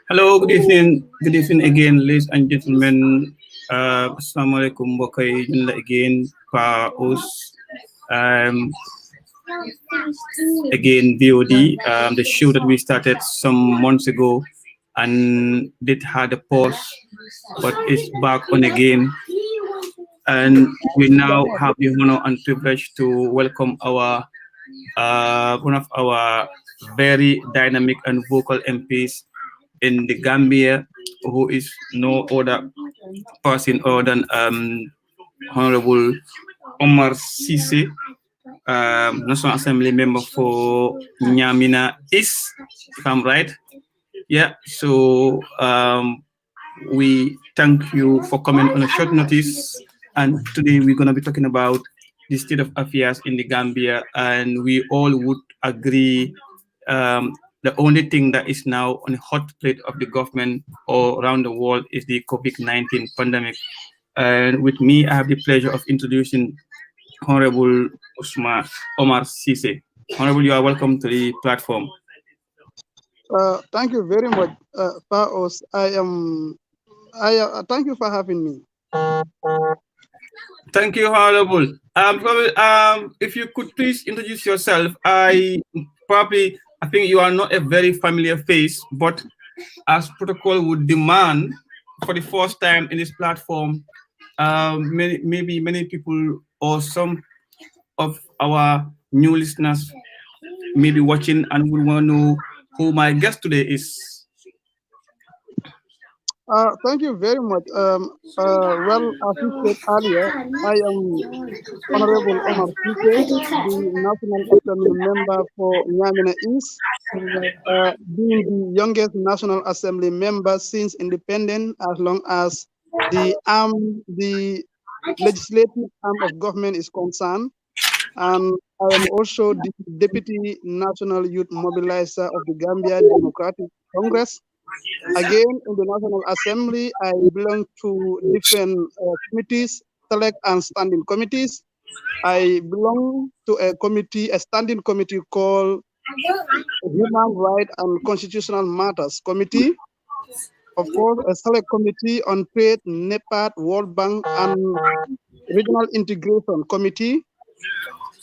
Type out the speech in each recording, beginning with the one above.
Hello, good evening. Good evening again, ladies and gentlemen. Assalamu alaikum, Wakai, again, Pa Us. Um, again, VOD, the show that we started some months ago and did had a pause, but it's back on again. And we now have the honor and privilege to welcome our one of our very dynamic and vocal MPs in the Gambia, who is no other person other than Honorable Omar Sise, National Assembly member for Nyamina East, if I'm right. Yeah, so we thank you for coming on a short notice. And today we're going to be talking about the state of affairs in the Gambia. And we all would agree the only thing that is now on the hot plate of the government or around the world is the COVID-19 pandemic. And with me, I have the pleasure of introducing Honorable Omar Sise. Honorable, you are welcome to the platform. Thank you very much, Paos. Thank you for having me. Thank you, Honorable. If you could please introduce yourself. I think you are not a very familiar face, but as protocol would demand, for the first time in this platform, maybe many people or some of our new listeners may be watching and would want to know who my guest today is. Thank you very much. Well, as you said earlier, I am Honorable Omar Sike, the National Assembly member for Nyamina East, being the youngest National Assembly member since independence, as long as the legislative arm of government is concerned. And I am also the Deputy National Youth Mobilizer of the Gambia Democratic Congress. Again, in the National Assembly, I belong to different committees, select and standing committees. I belong to a standing committee called Human Rights and Constitutional Matters Committee. Of course, a select committee on trade, NEPAD, World Bank, and Regional Integration Committee.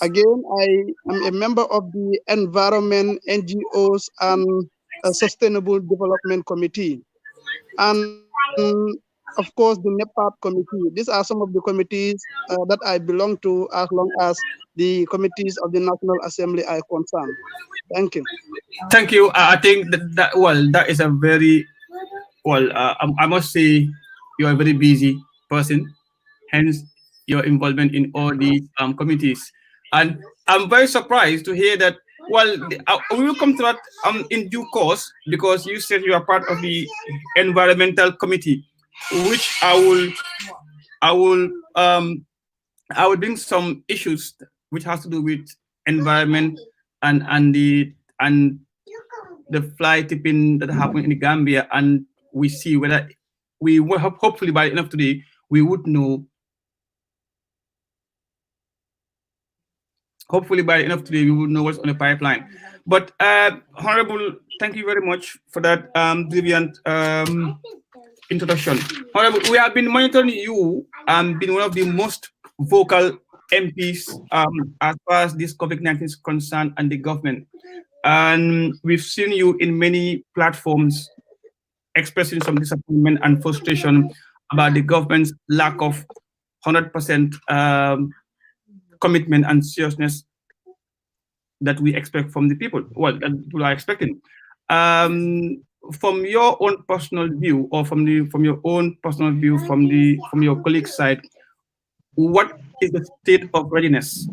Again, I am a member of the Environment, NGOs, and Sustainable Development Committee. And of course, the NEPAD committee. These are some of the committees that I belong to, as long as the committees of the National Assembly are concerned. Thank you. Thank you. I think that is a very, I must say you are a very busy person, hence your involvement in all these committees. And I'm very surprised to hear that. Well, we will come to that in due course, because you said you are part of the environmental committee, which I will bring some issues which has to do with environment and the fly tipping that happened in the Gambia, and we see whether we will hopefully by the end of today we would know. Hopefully by the end of today, we will know what's on the pipeline. But Honorable, thank you very much for that brilliant introduction. Honorable, we have been monitoring you and been one of the most vocal MPs as far as this COVID-19 is concerned and the government. And we've seen you in many platforms expressing some disappointment and frustration about the government's lack of 100% commitment and seriousness that we expect from the people. Well, that people are expecting. From your own personal view, or from your own personal view, from your colleague's side, what is the state of readiness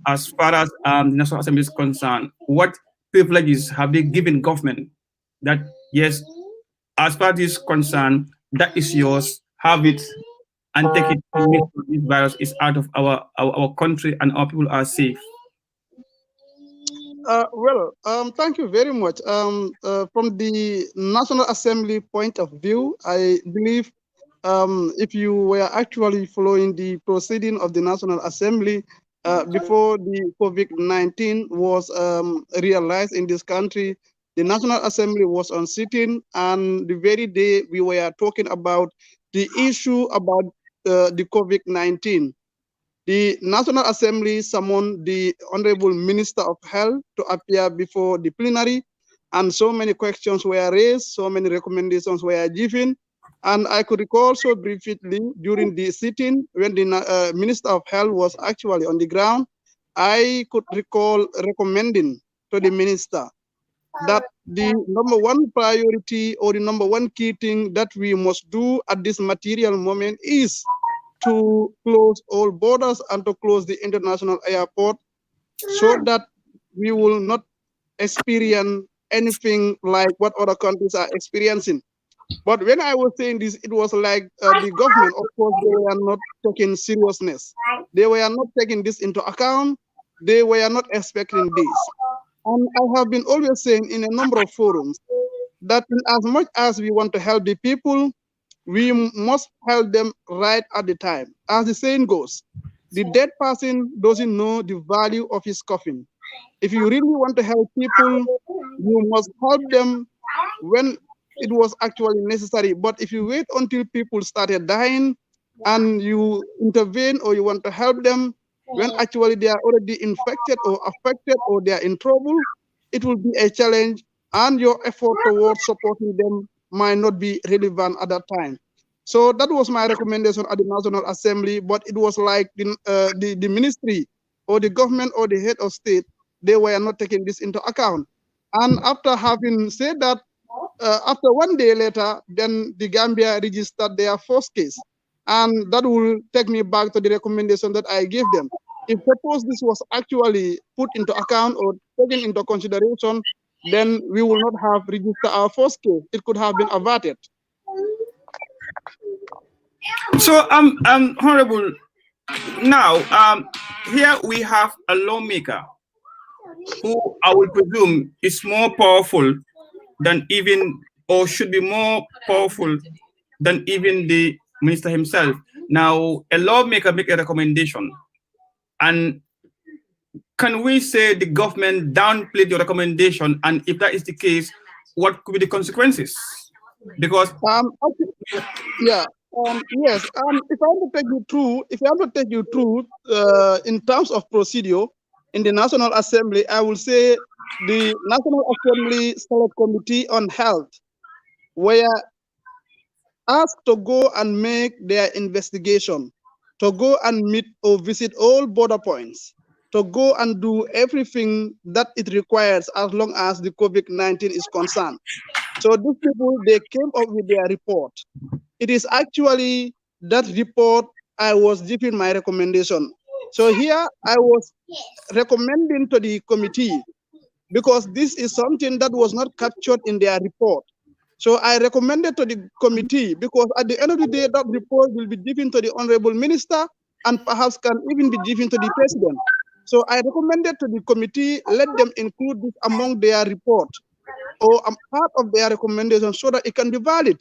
as far as the National Assembly is concerned? What privileges have they given government that, yes, as far as this is concerned, that is yours, have it and take it to make sure this virus is out of our country and our people are safe? Thank you very much. From the National Assembly point of view, I believe if you were actually following the proceeding of the National Assembly before the COVID-19 was realized in this country, the National Assembly was on sitting, and the very day we were talking about the issue about the COVID-19. The National Assembly summoned the Honorable Minister of Health to appear before the plenary, and so many questions were raised, so many recommendations were given. And I could recall so briefly during the sitting when the Minister of Health was actually on the ground, I could recall recommending to the minister that the number one priority or the number one key thing that we must do at this material moment is to close all borders and to close the international airport so that we will not experience anything like what other countries are experiencing. But when I was saying this, it was like the government, of course, they were not taking seriousness. They were not taking this into account. They were not expecting this. And I have been always saying in a number of forums that as much as we want to help the people, we must help them right at the time. As the saying goes, the dead person doesn't know the value of his coffin. If you really want to help people, you must help them when it was actually necessary. But if you wait until people started dying and you intervene or you want to help them when actually they are already infected or affected or they are in trouble, it will be a challenge, and your effort towards supporting them might not be relevant at that time. So that was my recommendation at the National Assembly, but it was like the ministry or the government or the head of state, they were not taking this into account. And after having said that, after 1 day later, then the Gambia registered their first case. And that will take me back to the recommendation that I gave them. If suppose this was actually put into account or taken into consideration, then we will not have registered our first case. It could have been averted. So, Honorable, now, here we have a lawmaker who I would presume is more powerful than even, or should be more powerful than even the minister himself. Now, a lawmaker make a recommendation, and can we say the government downplayed your recommendation? And if that is the case, what could be the consequences? Because yes. If I want to take you through, in terms of procedure in the National Assembly, I will say the National Assembly Select Committee on Health were asked to go and make their investigation, to go and meet or visit all border points, to go and do everything that it requires as long as the COVID-19 is concerned. So these people, they came up with their report. It is actually that report I was giving my recommendation. So here I was recommending to the committee, because this is something that was not captured in their report. So I recommended to the committee, because at the end of the day, that report will be given to the Honorable Minister and perhaps can even be given to the President. So I recommended to the committee, let them include this among their report or a part of their recommendation so that it can be valid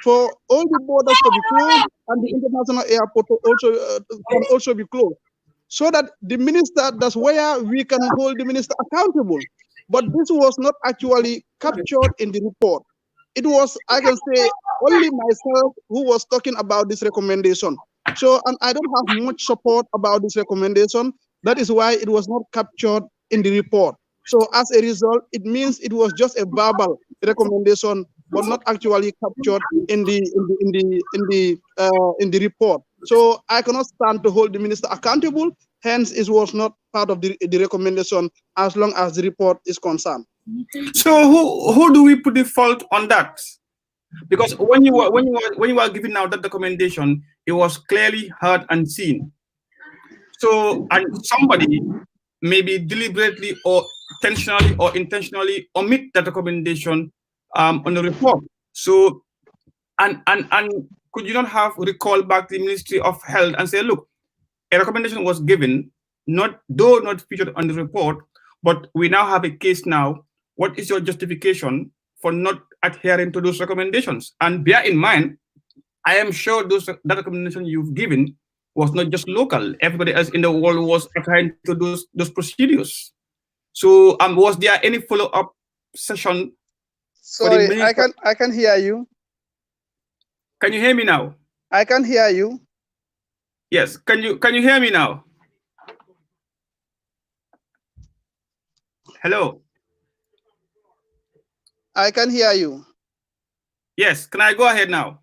for all the borders to be closed and the international airport to also can also be closed, so that the minister, that's where we can hold the minister accountable. But this was not actually captured in the report. It was, I can say, only myself who was talking about this recommendation. So, and I don't have much support about this recommendation. That is why it was not captured in the report. So as a result, it means it was just a verbal recommendation, but not actually captured in the report. So I cannot stand to hold the minister accountable. Hence, it was not part of the recommendation as long as the report is concerned. So who do we put the fault on that? Because when you were giving out that recommendation, it was clearly heard and seen. So, and somebody maybe deliberately or intentionally omit that recommendation on the report. So, and could you not have recalled back the Ministry of Health and say, look, a recommendation was given, not featured on the report, but we now have a case now. What is your justification for not adhering to those recommendations? And bear in mind, I am sure that recommendation you've given was not just local. Everybody else in the world was adhering to those procedures. So, was there any follow-up session? Sorry, I can hear you. Can you hear me now? I can hear you. Yes. Can you hear me now? Hello. I can hear you. Yes. Can I go ahead now?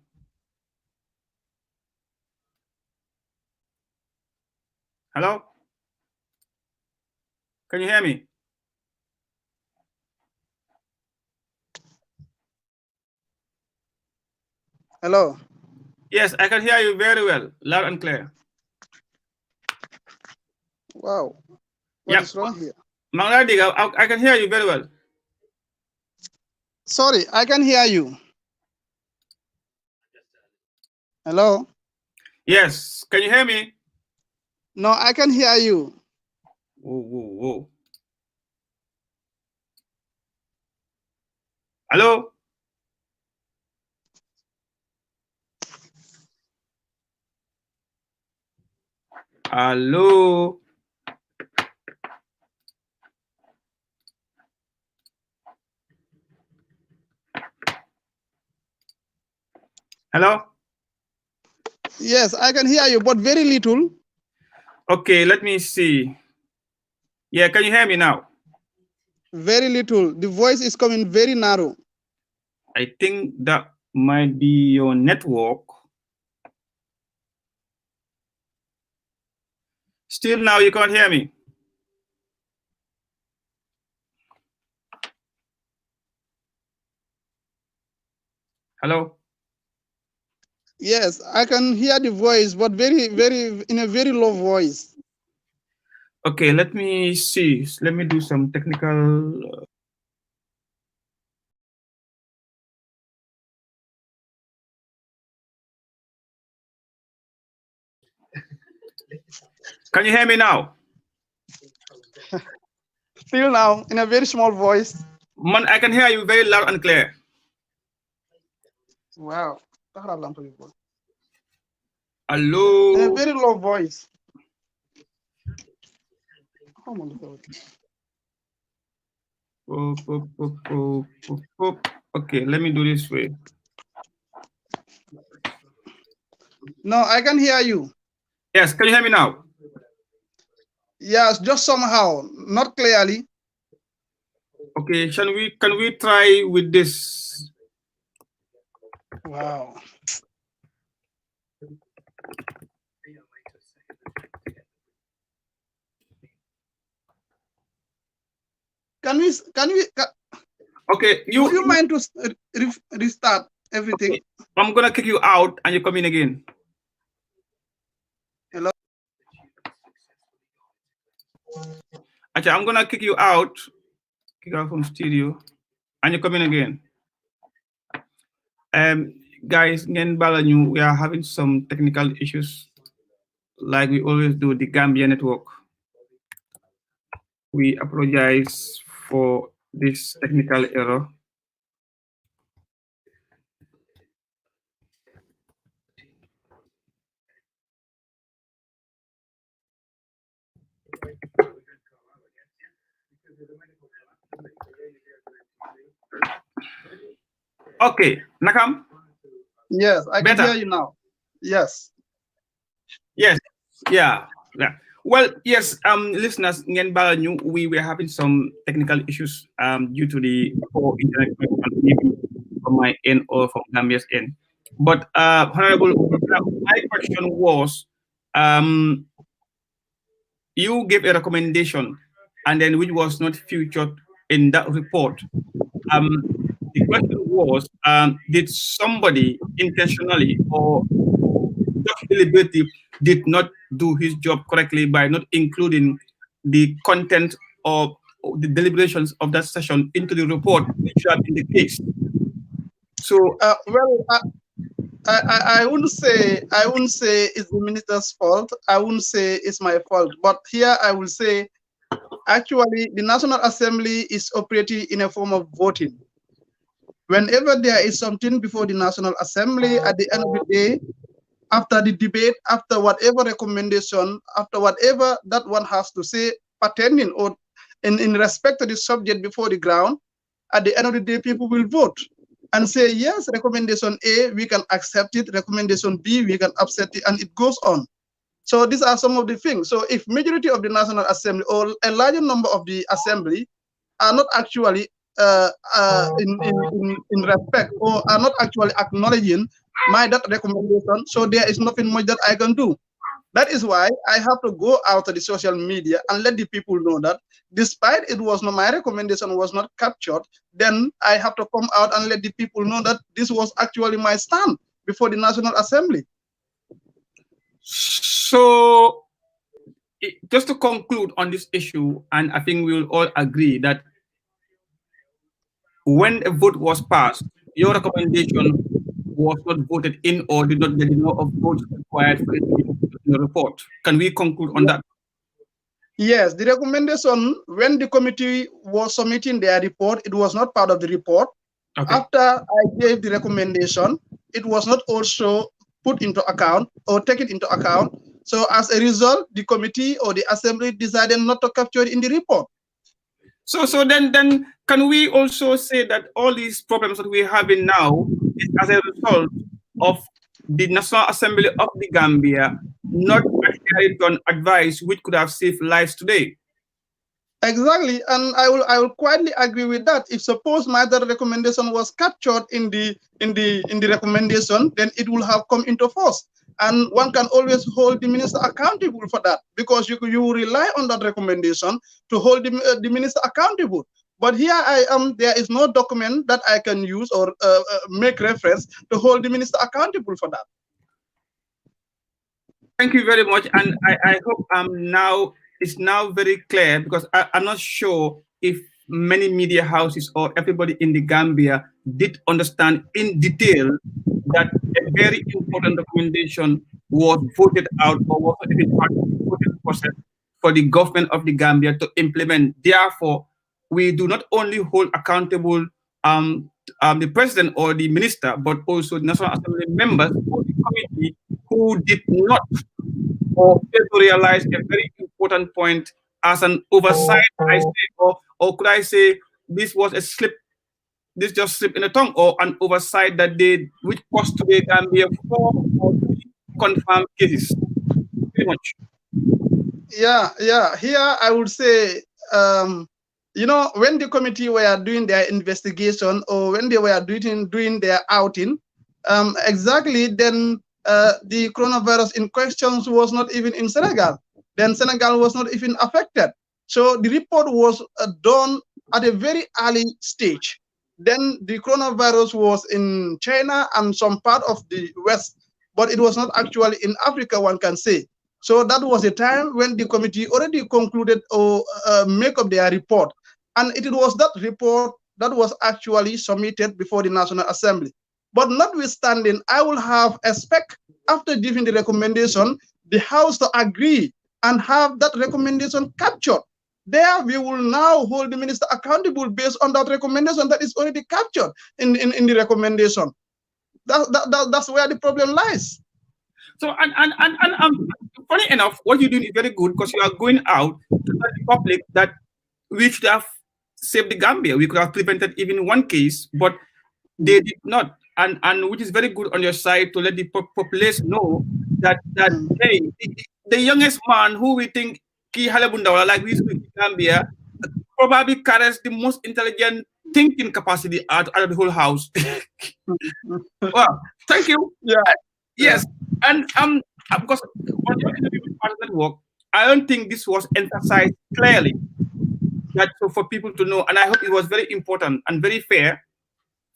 Hello? Can you hear me? Hello? Yes, I can hear you very well, loud and clear. Wow. What is wrong here? I can hear you very well. Sorry, I can hear you. Hello? Yes, can you hear me? No, I can hear you. Whoa. Hello? Hello? Hello? Yes, I can hear you, but very little. Okay, let me see. Yeah, can you hear me now? Very little. The voice is coming very narrow. I think that might be your network. Still now you can't hear me. Hello? Yes, I can hear the voice, but in a very low voice. Okay, let me see. Let me do some technical. Can you hear me now? Still now, in a very small voice. Man, I can hear you very loud and clear. Wow. Hello? In a very low voice. Okay, let me do this way. No, I can hear you. Yes, can you hear me now? Yes, just somehow, not clearly. Okay, can we try with this? Wow. Okay, would you mind to restart everything? Okay. I'm gonna kick you out and you come in again. Hello? Actually, I'm gonna kick you out from studio and you come in again. Guys, we are having some technical issues like we always do, the Gambia network. We apologize for this technical error. Okay, Nakam? Yes, I can hear you now. Yes. Yes, yeah. Well, yes, listeners, we were having some technical issues due to the poor internet connection from my end or from Gambia's end. But Honorable my question was, you gave a recommendation, and then which was not featured in that report. Um, the question was, did somebody intentionally or just deliberately did not do his job correctly by not including the content of the deliberations of that session into the report, which should have been the case? So, Well, I wouldn't say it's the minister's fault. I wouldn't say it's my fault. But here I will say, actually, the National Assembly is operating in a form of voting. Whenever there is something before the National Assembly, at the end of the day, after the debate, after whatever recommendation, after whatever that one has to say pertaining or in respect to the subject before the ground, at the end of the day, people will vote and say, yes, recommendation A, we can accept it. Recommendation B, we can accept it, and it goes on. So these are some of the things. So if majority of the National Assembly or a larger number of the Assembly are not actually in respect or are not actually acknowledging that recommendation, so there is nothing much that I can do. That is why I have to go out to the social media and let the people know that despite it was not my recommendation was not captured, then I have to come out and let the people know that this was actually my stand before the National Assembly. So just to conclude on this issue, and I think we will all agree that when a vote was passed, your recommendation was not voted in or did not get the number of votes required for it to be included in the report. Can we conclude on that? Yes, the recommendation, when the committee was submitting their report, it was not part of the report. Okay. After I gave the recommendation, it was not also put into account or taken into account. So as a result, the committee or the assembly decided not to capture it in the report. So then can we also say that all these problems that we're having now is as a result of the National Assembly of the Gambia not adhering to an advice which could have saved lives today? Exactly, and I will quietly agree with that. If suppose my other recommendation was captured in the recommendation, then it will have come into force. And one can always hold the minister accountable for that, because you rely on that recommendation to hold the minister accountable. But here I am, there is no document that I can use or make reference to hold the minister accountable for that. Thank you very much. And I hope now it's now very clear, because I'm not sure if many media houses or everybody in the Gambia did understand in detail that a very important recommendation was voted out or was even part of the voting process for the government of the Gambia to implement. Therefore, we do not only hold accountable the president or the minister, but also the National Assembly members or the committee who did not or fail to realize a very important point as an oversight, I say, or could I say this was a slip, this just slipped in the tongue, or an oversight that which cost today Gambia 4 or 3 confirmed cases. Very much. Yeah. Here I would say, when the committee were doing their investigation or when they were doing their outing, exactly then the coronavirus in questions was not even in Senegal. Then Senegal was not even affected. So the report was done at a very early stage. Then the coronavirus was in China and some part of the West, but it was not actually in Africa, one can say. So that was a time when the committee already concluded or make up their report. And it was that report that was actually submitted before the National Assembly. But notwithstanding, I will have expect after giving the recommendation, the House to agree and have that recommendation captured. There we will now hold the minister accountable based on that recommendation that is already captured in the recommendation. That's where the problem lies. So and funny enough, what you're doing is very good, because you are going out to tell the public that we should have saved the Gambia. We could have prevented even one case, but they did not. And which is very good on your side to let the populace know that hey, the youngest man who we think Ki Halebundawa, like we used to in Gambia, probably carries the most intelligent thinking capacity out of the whole house. Well, thank you. Yeah. Yes. And because on your interview with Partner Network, I don't think this was emphasized clearly. That for people to know, and I hope it was very important and very fair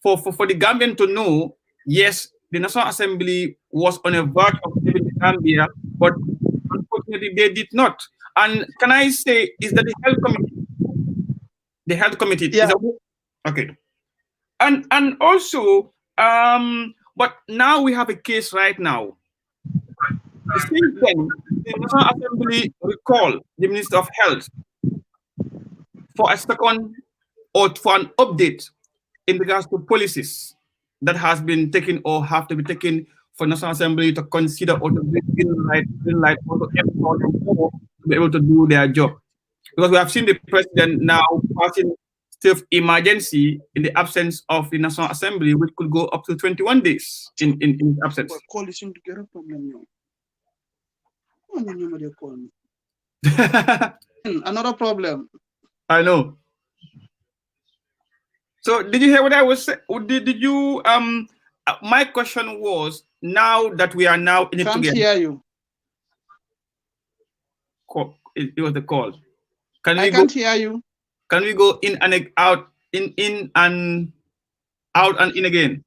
for the Gambian to know, yes, the National Assembly was on a verge of leaving the Gambia, but unfortunately they did not. And can I say, is that the health committee Yeah. is okay. And also, but now we have a case right now. Since then, the National Assembly recalled the Minister of Health for a second or for an update in regards to policies that has been taken or have to be taken for National Assembly to consider or to green light or to empower them more to be able to do their job. Because we have seen the president now passing state of emergency in the absence of the National Assembly, which could go up to 21 days in absence. Another problem. I know. So did you hear what I was saying? Did you my question was, now that we are now in it Can't together. hear you. It was the call. I can't hear you. Can we go in and out, in and out and in again?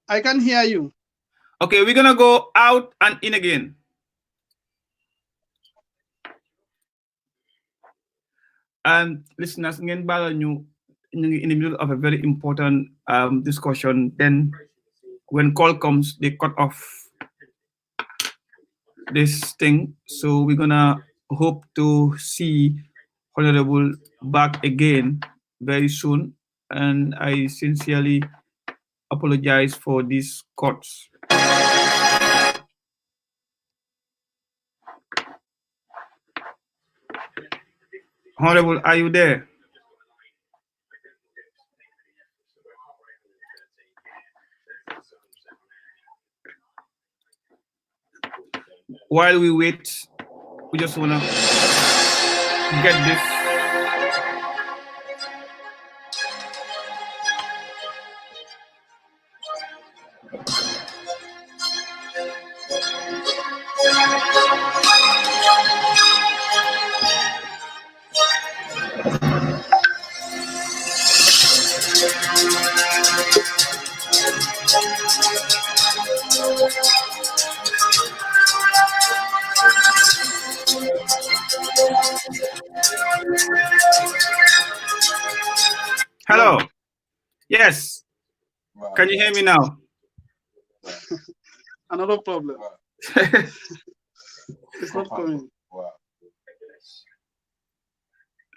I can hear you. Okay, we're gonna go out and in again. And listeners, in the middle of a very important discussion. Then when call comes, they cut off this thing. So we're gonna hope to see Honorable back again very soon. And I sincerely apologize for these cuts. Honorable, are you there? While we wait, we just want to get this. Hello. Yes. Wow. Can you hear me now? Another problem. It's not coming. Wow.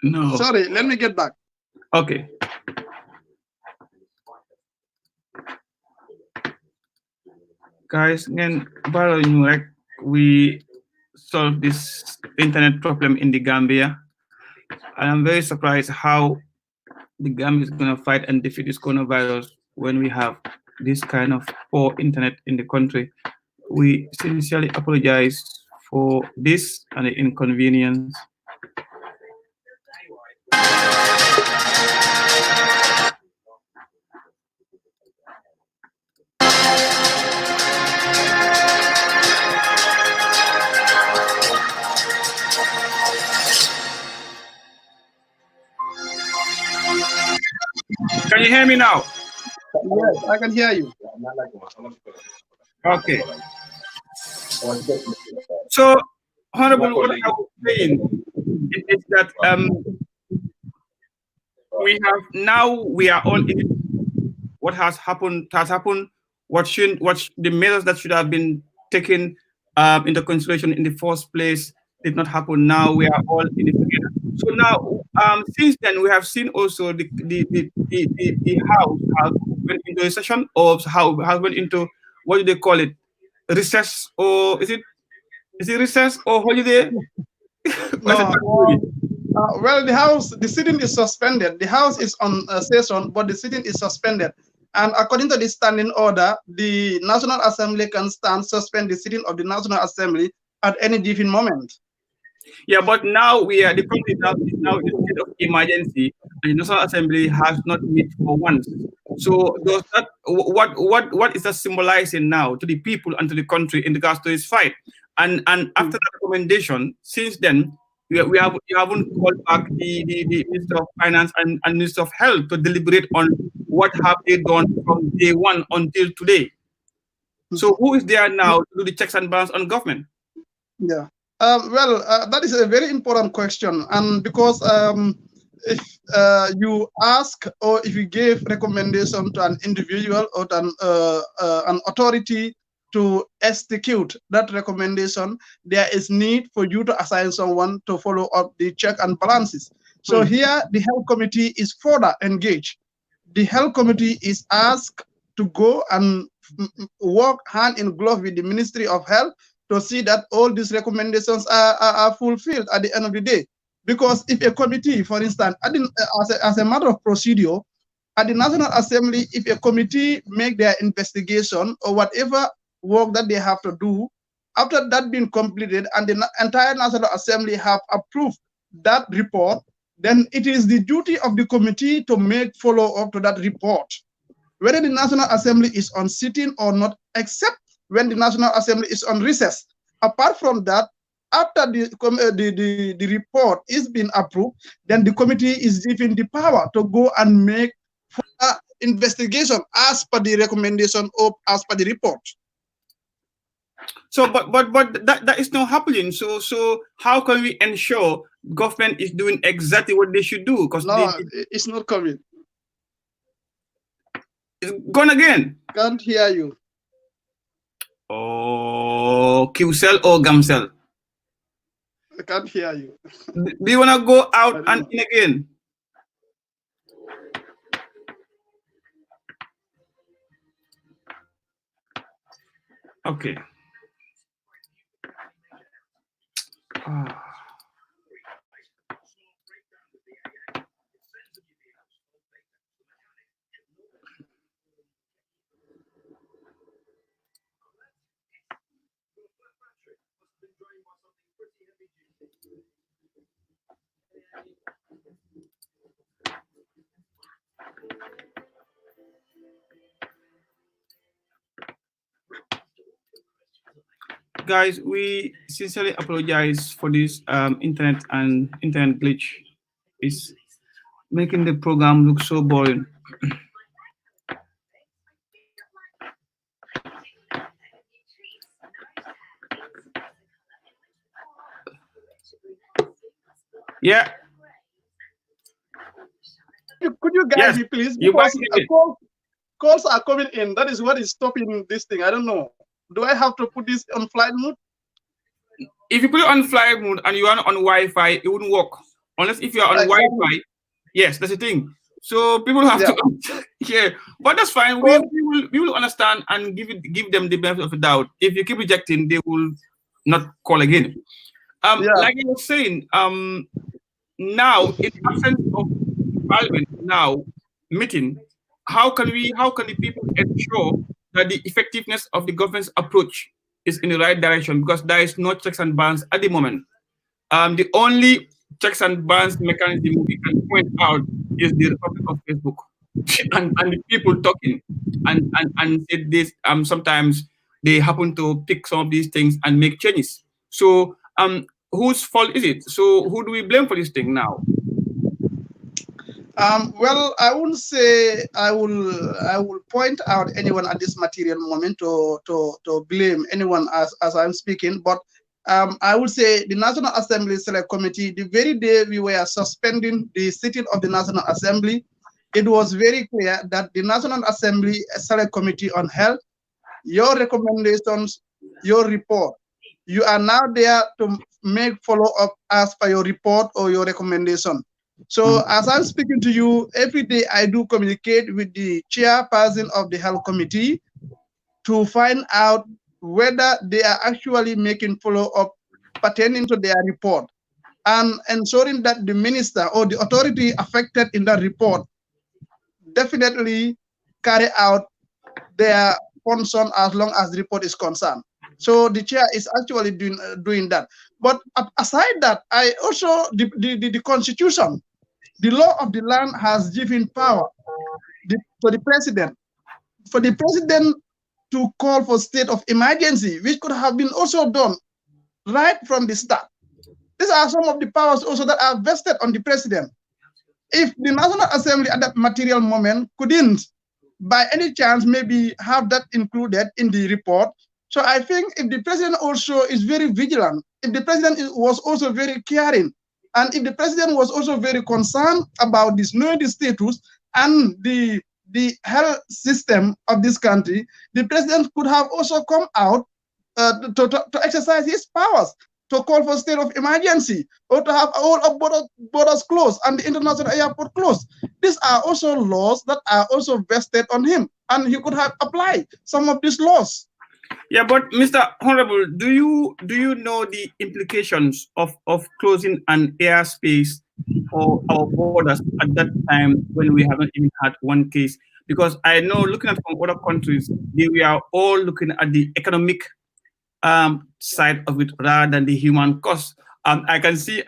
No. Sorry, let me get back. Okay. Guys, again, we solved this internet problem in the Gambia. And I'm very surprised how the Gambia is going to fight and defeat this coronavirus when we have this kind of poor internet in the country. We sincerely apologize for this and the inconvenience. Can you hear me now? Yes, I can hear you. Okay. So, Honorable, what I was saying is that we are all in it. What has happened has happened. What the measures that should have been taken into consideration in the first place did not happen. Now we are all in it together. So now, since then, we have seen also the House has went into a session of has went into, what do they call it, recess, or is it recess or holiday? No. Well, the sitting is suspended. The House is on session, but the sitting is suspended. And according to the standing order, the National Assembly can suspend the sitting of the National Assembly at any given moment. Yeah, but now the country is now state of emergency, and the National Assembly has not met for once. So does that what is that symbolizing now to the people and to the country in regards to this fight? And after the recommendation, since then we haven't called back the Minister of Finance and Minister of Health to deliberate on what have they done from day one until today. So who is there now to do the checks and balance on government? Yeah. That is a very important question, and because if you ask or if you give recommendation to an individual or to an authority to execute that recommendation, there is need for you to assign someone to follow up the check and balances. So here, the health committee is further engaged. The health committee is asked to go and work hand in glove with the Ministry of Health to see that all these recommendations are fulfilled at the end of the day. Because if a committee, for instance, as a matter of procedure, at the National Assembly, if a committee make their investigation or whatever work that they have to do, after that being completed and the entire National Assembly have approved that report, then it is the duty of the committee to make follow-up to that report, whether the National Assembly is on sitting or not, except when the National Assembly is on recess. Apart from that, after the report is being approved, then the committee is given the power to go and make investigation as per the recommendation or as per the report. So, but that is not happening. So how can we ensure government is doing exactly what they should do? Because no, it's not coming. It's gone again. Can't hear you. Oh, QCell or GAMCell? I can't hear you. Do you want to go out and in again? Okay. Guys, we sincerely apologize for this internet glitch. It's making the program look so boring. Yeah. Could you guys please? Because calls are coming in. That is what is stopping this thing. I don't know. Do I have to put this on flight mode? If you put it on flight mode and you are on Wi-Fi, it wouldn't work. Unless if you're on Wi-Fi. Yes, that's the thing. So people have to but that's fine. We will understand and give them the benefit of the doubt. If you keep rejecting, they will not call again. Like you were saying, now in absence of parliament now meeting, how can the people ensure that the effectiveness of the government's approach is in the right direction? Because there is no checks and balance at the moment. The only checks and balance mechanism we can point out is the Republic of Facebook and the people talking and said this. Sometimes they happen to pick some of these things and make changes. So whose fault is it? So who do we blame for this thing now? Well, I wouldn't say I will point out anyone at this material moment to blame anyone as I'm speaking, but I would say the National Assembly Select Committee, the very day we were suspending the sitting of the National Assembly, it was very clear that the National Assembly Select Committee on Health, your recommendations, your report, you are now there to make follow-up as per your report or your recommendation. So as I'm speaking to you, every day I do communicate with the chairperson of the health committee to find out whether they are actually making follow-up pertaining to their report and ensuring that the minister or the authority affected in that report definitely carry out their function as long as the report is concerned. So the chair is actually doing that. But aside that, I also the constitution The law of the land has given power to the president, for the president to call for state of emergency, which could have been also done right from the start. These are some of the powers also that are vested on the president. If the National Assembly at that material moment couldn't, by any chance, maybe have that included in the report. So I think if the president also is very vigilant, if the president was also very caring, and if the president was also very concerned about this, knowing the status and the health system of this country, the president could have also come out to exercise his powers, to call for state of emergency, or to have all of borders closed and the international airport closed. These are also laws that are also vested on him, and he could have applied some of these laws. Yeah, but Mr. Honorable, do you know the implications of closing an airspace for our borders at that time when we haven't even had one case? Because I know, looking at from other countries, we are all looking at the economic side of it rather than the human cost. I can see,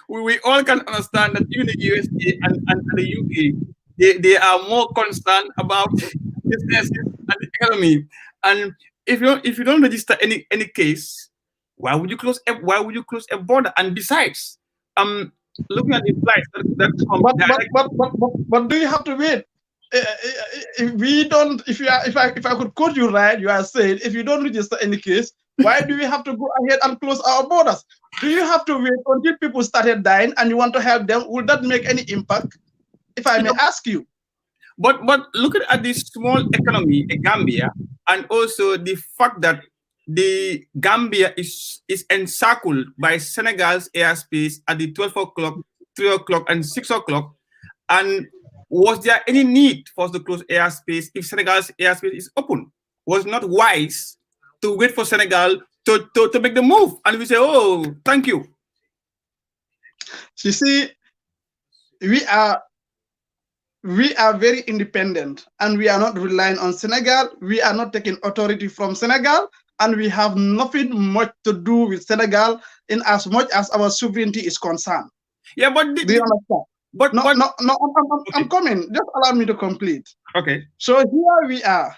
we all can understand that even the USA and the UK, they are more concerned about businesses and the economy. And if you don't register any case, why would you close a border? And besides, looking at the flights that come but do you have to wait? If we don't, if I could quote you right, you are saying if you don't register any case, why do we have to go ahead and close our borders? Do you have to wait until people started dying and you want to help them? Will that make any impact? If I may ask you. But looking at this small economy, Gambia, and also the fact that the Gambia is encircled by Senegal's airspace at the 12 o'clock, 3 o'clock, and 6 o'clock, and was there any need for us to close airspace if Senegal's airspace is open? Was it not wise to wait for Senegal to make the move? And we say, oh, thank you. You see, we are very independent, and we are not relying on Senegal. We are not taking authority from Senegal, and we have nothing much to do with Senegal in as much as our sovereignty is concerned. Yeah, but do you understand? But I'm coming. Just allow me to complete. Okay. So here we are.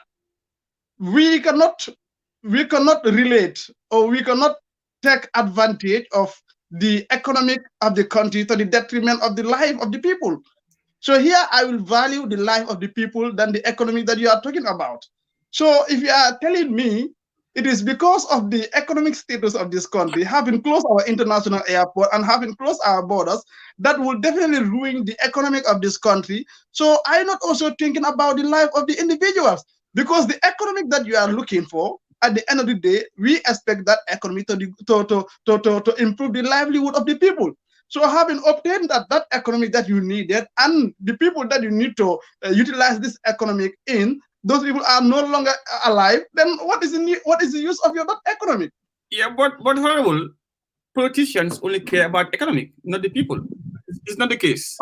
We cannot relate, or we cannot take advantage of the economic of the country to the detriment of the life of the people. So here I will value the life of the people than the economy that you are talking about. So if you are telling me it is because of the economic status of this country, having closed our international airport and having closed our borders, that will definitely ruin the economic of this country. So I'm not also thinking about the life of the individuals, because the economic that you are looking for, at the end of the day, we expect that economy to improve the livelihood of the people. So having obtained that economic that you needed, and the people that you need to utilize this economic in, those people are no longer alive, then what is the use of that economic? Yeah, but honorable, politicians only care about economic, not the people. It's not the case.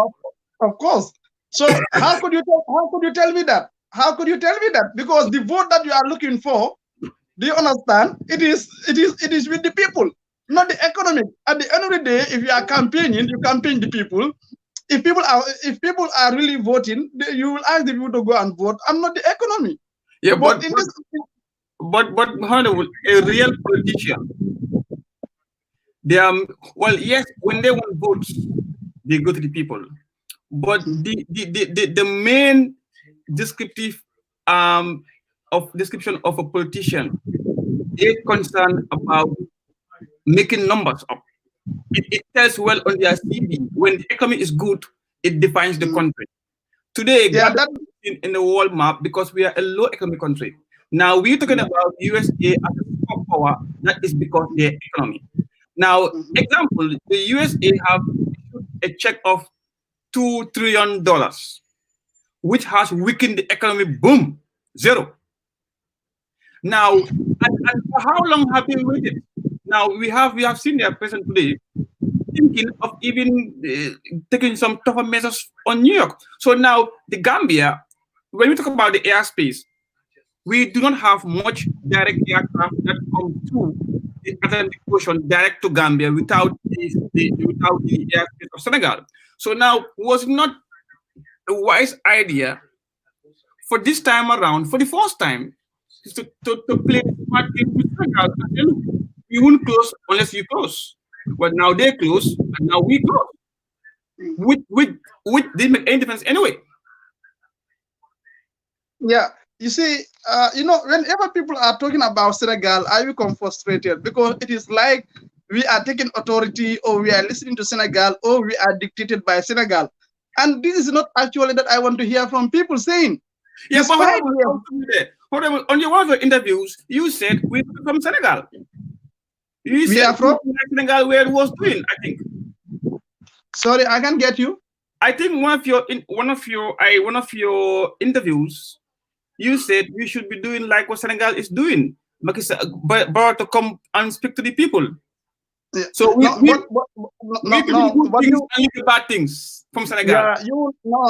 Of course. So how could you tell me that? How could you tell me that? Because the vote that you are looking for, do you understand? It is with the people, not the economic. At the end of the day, if you are campaigning, you campaign the people. If people are really voting, you will ask the people to go and vote, and not the economy. Yeah, but honorable, a real politician, they are, well, yes, when they want votes, they go to the people. But the main description of a politician is concerned about making numbers up. It tells well on their CV. When the economy is good, it defines the country. Today, Gambia is in the world map because we are a low economic country. Now we're talking about USA as a superpower. That is because their economy. Now, example, the USA have a check of $2 trillion, which has weakened the economy. Boom, zero. Now, and for how long have they waited? Now we have seen their president today thinking of even taking some tougher measures on New York. So now the Gambia, when we talk about the airspace, we do not have much direct aircraft that come to the Atlantic Ocean direct to Gambia without the airspace of Senegal. So now, was it not a wise idea for this time around, for the first time, to play smart game with Senegal and say, look, we won't close unless you close. But now they close, and now we close. With didn't make any difference anyway. Yeah, you see, whenever people are talking about Senegal, I become frustrated because it is like we are taking authority, or we are listening to Senegal, or we are dictated by Senegal. And this is not actually that I want to hear from people saying. Yeah, but Despite hold on, on your one of your interviews, you said we're from Senegal. You we said are from. Senegal where it was doing, I think. Sorry, I can't get you. I think one of your interviews, you said we should be doing like what Senegal is doing, but to come and speak to the people. Yeah. So we No, we, no, can no. do good What things you? and leave the bad things from Senegal. Yeah,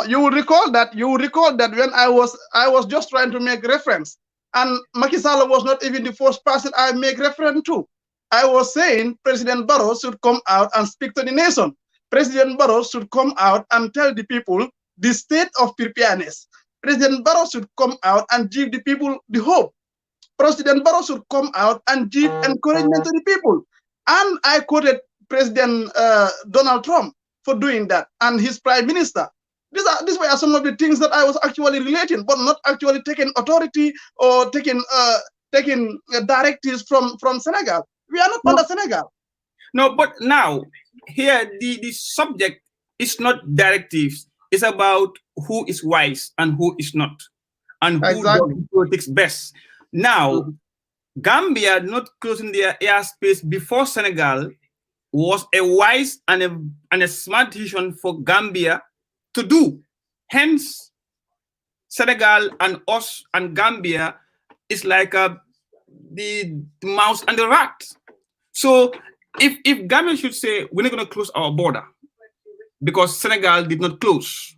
you will recall that. You will recall that when I was just trying to make reference, and Macky Sall was not even the first person I make reference to. I was saying President Barrow should come out and speak to the nation. President Barrow should come out and tell the people the state of preparedness. President Barrow should come out and give the people the hope. President Barrow should come out and give encouragement to the people. And I quoted President Donald Trump for doing that, and his prime minister. These were some of the things that I was actually relating, but not actually taking authority or taking directives from Senegal. We are not under Senegal. No, but now here the subject is not directives. It's about who is wise and who is not, and who does politics best. Now, Gambia not closing their airspace before Senegal was a wise and a smart decision for Gambia to do. Hence, Senegal and us and Gambia is like the mouse and the rat. So if Gambia should say we're not going to close our border because Senegal did not close,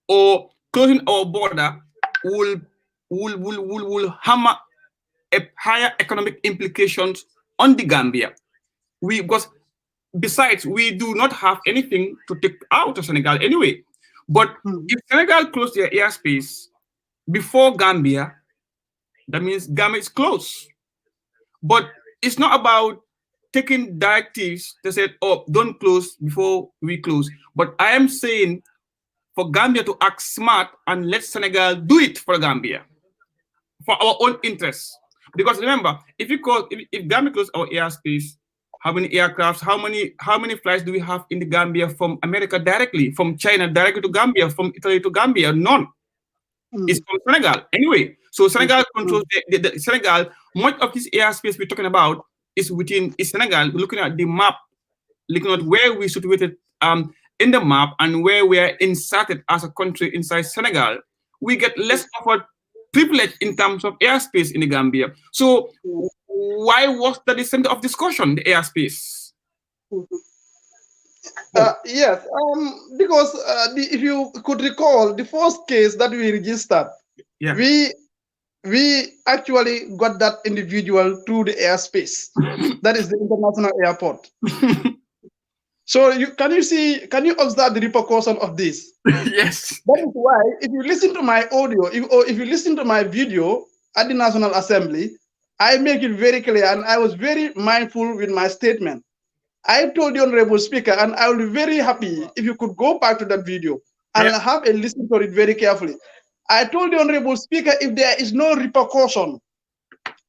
or closing our border will hammer a higher economic implications on the Gambia. Because besides, we do not have anything to take out of Senegal anyway. But if Senegal closed their airspace before Gambia, that means Gambia is close. But it's not about taking directives to say, oh, don't close before we close. But I am saying for Gambia to act smart and let Senegal do it for Gambia, for our own interests. Because remember, if Gambia close our airspace, how many aircrafts, how many flights do we have in the Gambia from America directly, from China directly to Gambia, from Italy to Gambia? None. It's from Senegal anyway. So Senegal controls the Senegal. Much of this airspace we're talking about is within Senegal. We're looking at the map, looking at where we're situated in the map and where we are inserted as a country inside Senegal. We get less of a privilege in terms of airspace in the Gambia. So why was that the center of discussion, the airspace? Yes, because if you could recall the first case that we registered, we actually got that individual to the airspace. That is the international airport. So can you observe the repercussion of this? Yes. That is why if you listen to my audio or if you listen to my video at the National Assembly, I make it very clear, and I was very mindful with my statement. I told the Honorable Speaker, and I will be very happy if you could go back to that video and have a listen to it very carefully. I told the Honorable Speaker, if there is no repercussion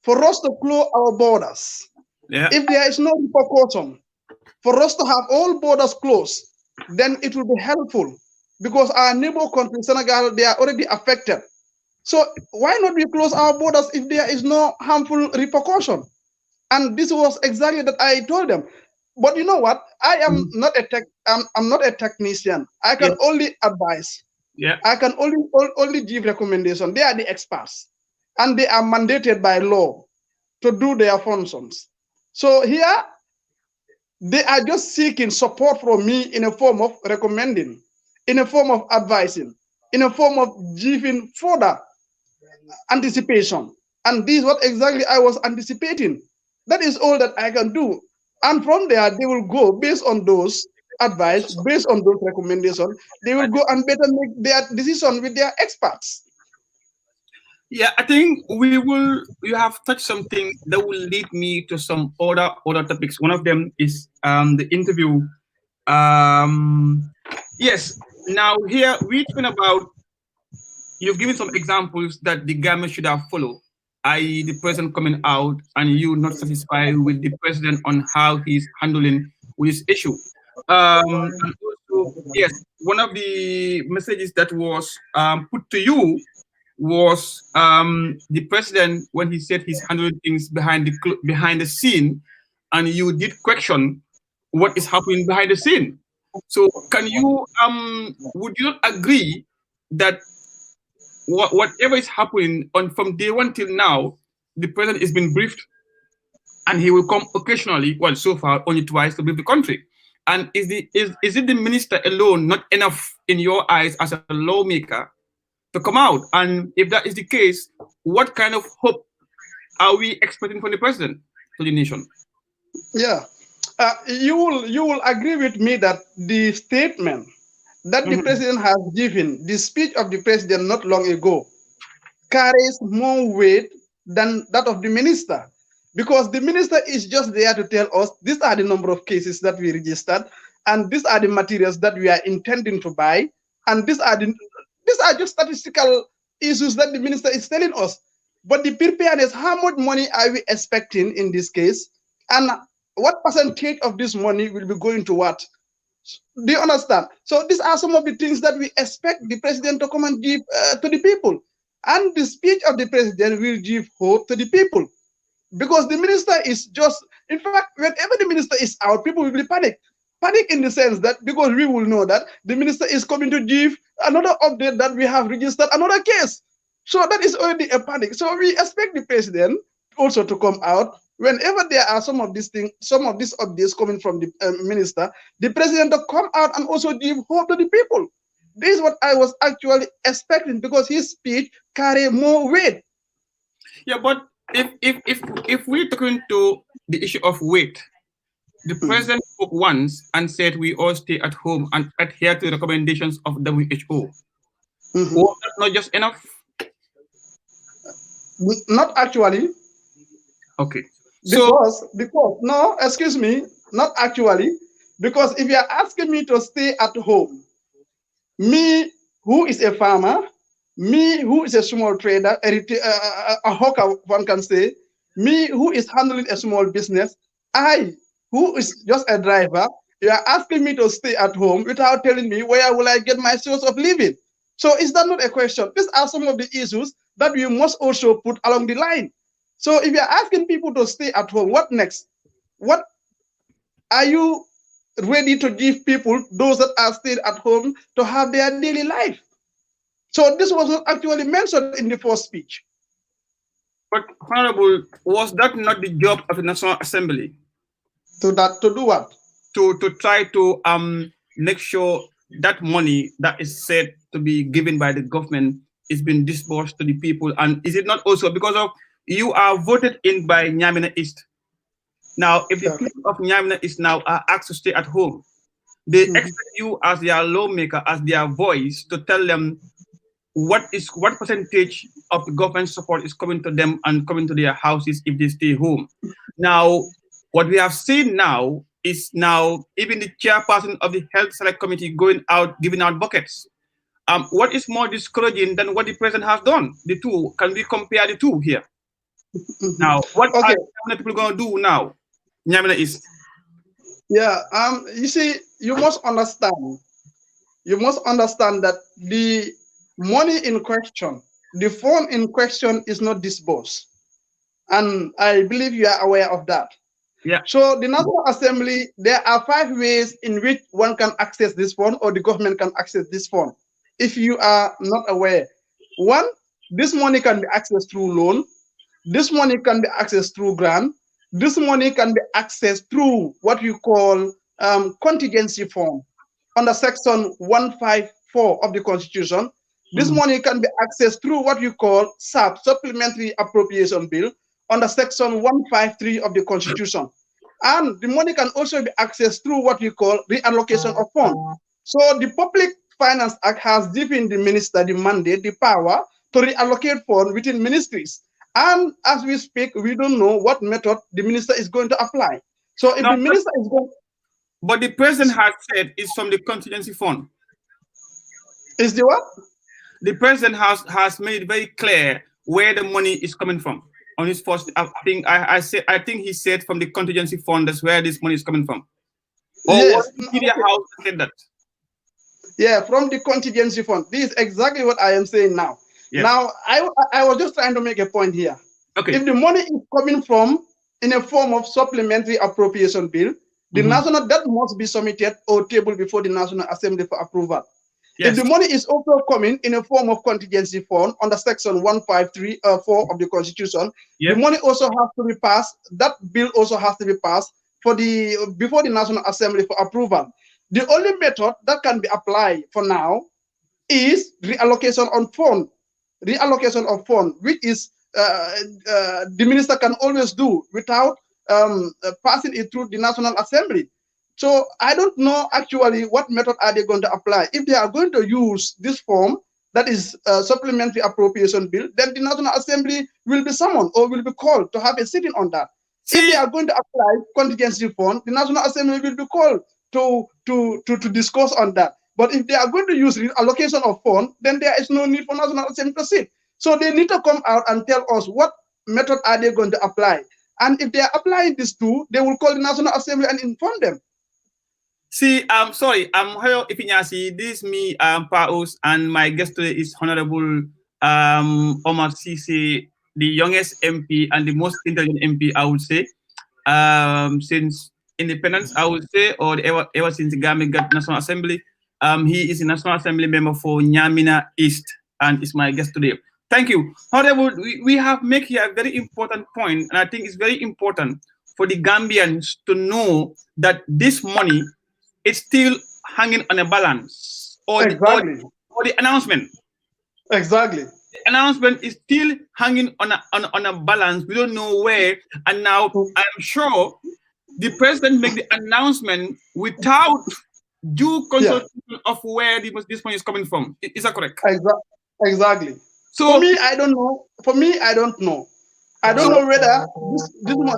for us to close our borders, if there is no repercussion for us to have all borders closed, then it will be helpful, because our neighbor country, Senegal, they are already affected. So why not we close our borders if there is no harmful repercussion? And this was exactly that I told them. But you know what? I am not I'm not a technician. I can only advise. I can only give recommendation. They are the experts, and they are mandated by law to do their functions. So here, they are just seeking support from me in a form of recommending, in a form of advising, in a form of giving further anticipation. And this is what exactly I was anticipating. That is all that I can do. And from there, they will go based on those advice, based on those recommendations, they will go and better make their decision with their experts. Yeah, I think you have touched something that will lead me to some other topics. One of them is the interview. Yes. Now here we talking about, you've given some examples that the government should have followed, i.e., the president coming out and you not satisfied with the president on how he's handling with this issue. And also, yes, one of the messages that was put to you was the president when he said he's handling things behind the scene, and you did question what is happening behind the scene. So, can you would you not agree that whatever is happening on from day one till now, the president has been briefed, and he will come occasionally, well, so far only twice, to brief the country? And is it the minister alone not enough in your eyes as a lawmaker to come out? And if that is the case, what kind of hope are we expecting from the president to the nation? Yeah, you will agree with me that the statement that the Mhm. president has given, the speech of the president not long ago, carries more weight than that of the minister, because the minister is just there to tell us these are the number of cases that we registered, and these are the materials that we are intending to buy, and these are just statistical issues that the minister is telling us. But the preparedness, how much money are we expecting in this case, and what percentage of this money will be going to what? Do you understand? So these are some of the things that we expect the president to come and give to the people. And the speech of the president will give hope to the people. Because the minister is just, in fact, whenever the minister is out, people will be panic. Panic in the sense that because we will know that the minister is coming to give another update that we have registered another case. So that is already a panic. So we expect the president also to come out whenever there are some of these things, some of these updates coming from the minister, the president to come out and also give hope to the people. This is what I was actually expecting, because his speech carry more weight. Yeah, but if we're talking to the issue of weight, the president spoke once and said we all stay at home and adhere to the recommendations of WHO. Mhm. Was that not just enough? Not actually, Okay. So, because no, excuse me, not actually, because if you are asking me to stay at home, me who is a farmer, me who is a small trader, a hawker, one can say, me who is handling a small business, I who is just a driver, you are asking me to stay at home without telling me where will I get my source of living. So is that not a question? These are some of the issues that we must also put along the line. So if you're asking people to stay at home, what next? What are you ready to give people, those that are staying at home, to have their daily life? So this was not actually mentioned in the first speech. but Honorable, was that not the job of the National Assembly To do what? to try to make sure that money that is said to be given by the government is being disbursed to the people? And is it not also because of you are voted in by Nyamina East? Now, if the Okay. people of Nyamina East now are asked to stay at home, they Mhm. expect you as their lawmaker, as their voice, to tell them what percentage of the government support is coming to them and coming to their houses if they stay home. Now, what we have seen now is now even the chairperson of the health select committee going out giving out buckets. What is more discouraging than what the president has done? The two, can we compare the two here? Mhm. Now, what are Okay. the people going to do now? Nyamina is Yeah. You see, you must understand that the money in question, the fund in question is not disbursed. And I believe you are aware of that. yeah. So the National Assembly, there are 5 ways in which one can access this fund, or the government can access this fund. If you are not aware, one, this money can be accessed through loan. This money can be accessed through grant. This money can be accessed through what you call contingency fund under section 154 of the Constitution. This Mhm. money can be accessed through what you call SAP, Supplementary Appropriation Bill, under section 153 of the Constitution. And the money can also be accessed through what we call reallocation of funds. So the Public Finance Act has given the minister the mandate, the power to reallocate funds within ministries. And as we speak, we don't know what method the minister is going to apply. So if No, the minister is going, but the president has said it's from the contingency fund. is the what? The president has made it very clear where the money is coming from. On his first, I think he said from the contingency fund. That's where this money is coming from. Or Yes. what media house said that? Yeah, from the contingency fund. This is exactly what I am saying now. Yeah. Now, I was just trying to make a point here. Okay. If the money is coming from in a form of supplementary appropriation bill, the national that must be submitted or tabled before the National Assembly for approval. Yes. If the money is also coming in a form of contingency fund under section 153(4) of the Constitution, the money also has to be passed. That bill also has to be passed before the National Assembly for approval. The only method that can be applied for now is reallocation of fund, which is the minister can always do without passing it through the National Assembly. So I don't know actually what method are they going to apply. If they are going to use this form, that is supplementary appropriation bill, then the National Assembly will be summoned or will be called to have a sitting on that. If they are going to apply contingency fund, the National Assembly will be called to discuss on that. But if they are going to use allocation of fund, then there is no need for National Assembly to sit. So they need to come out and tell us what method are they going to apply. And if they are applying this too, they will call the National Assembly and inform them. See, I'm sorry, I'm Hoyo Ipinyasi. This is me, Paos, and my guest today is Honorable Omar Sisi, the youngest MP and the most intelligent MP, I would say, since independence, I would say, or ever since Gambia got National Assembly. He is a National Assembly member for Nyamina East and is my guest today. Thank you. However, we have made here a very important point, and I think it's very important for the Gambians to know that this money is still hanging on a balance, or the announcement. Exactly. The announcement is still hanging on a balance. We don't know where, and now I'm sure the president made the announcement without due consultation of where this money is coming from. Is that correct? Exactly. So for me, I don't know. I don't know whether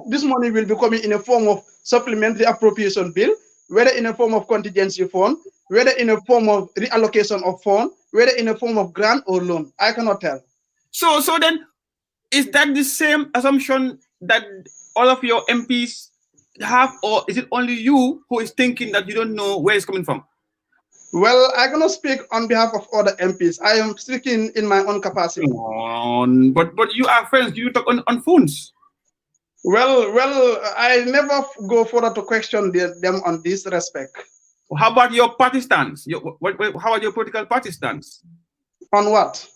this money will be coming in a form of supplementary appropriation bill, whether in a form of contingency fund, whether in a form of reallocation of fund, whether in a form of grant or loan. I cannot tell. So then, is that the same assumption that all of your MPs have, or is it only you who is thinking that you don't know where it's coming from? Well, I cannot speak on behalf of other MPs. I am speaking in my own capacity. But you are friends. You talk on phones. Well, I never go further to question them on this respect. How about your party stance? How are your political party stance? On what?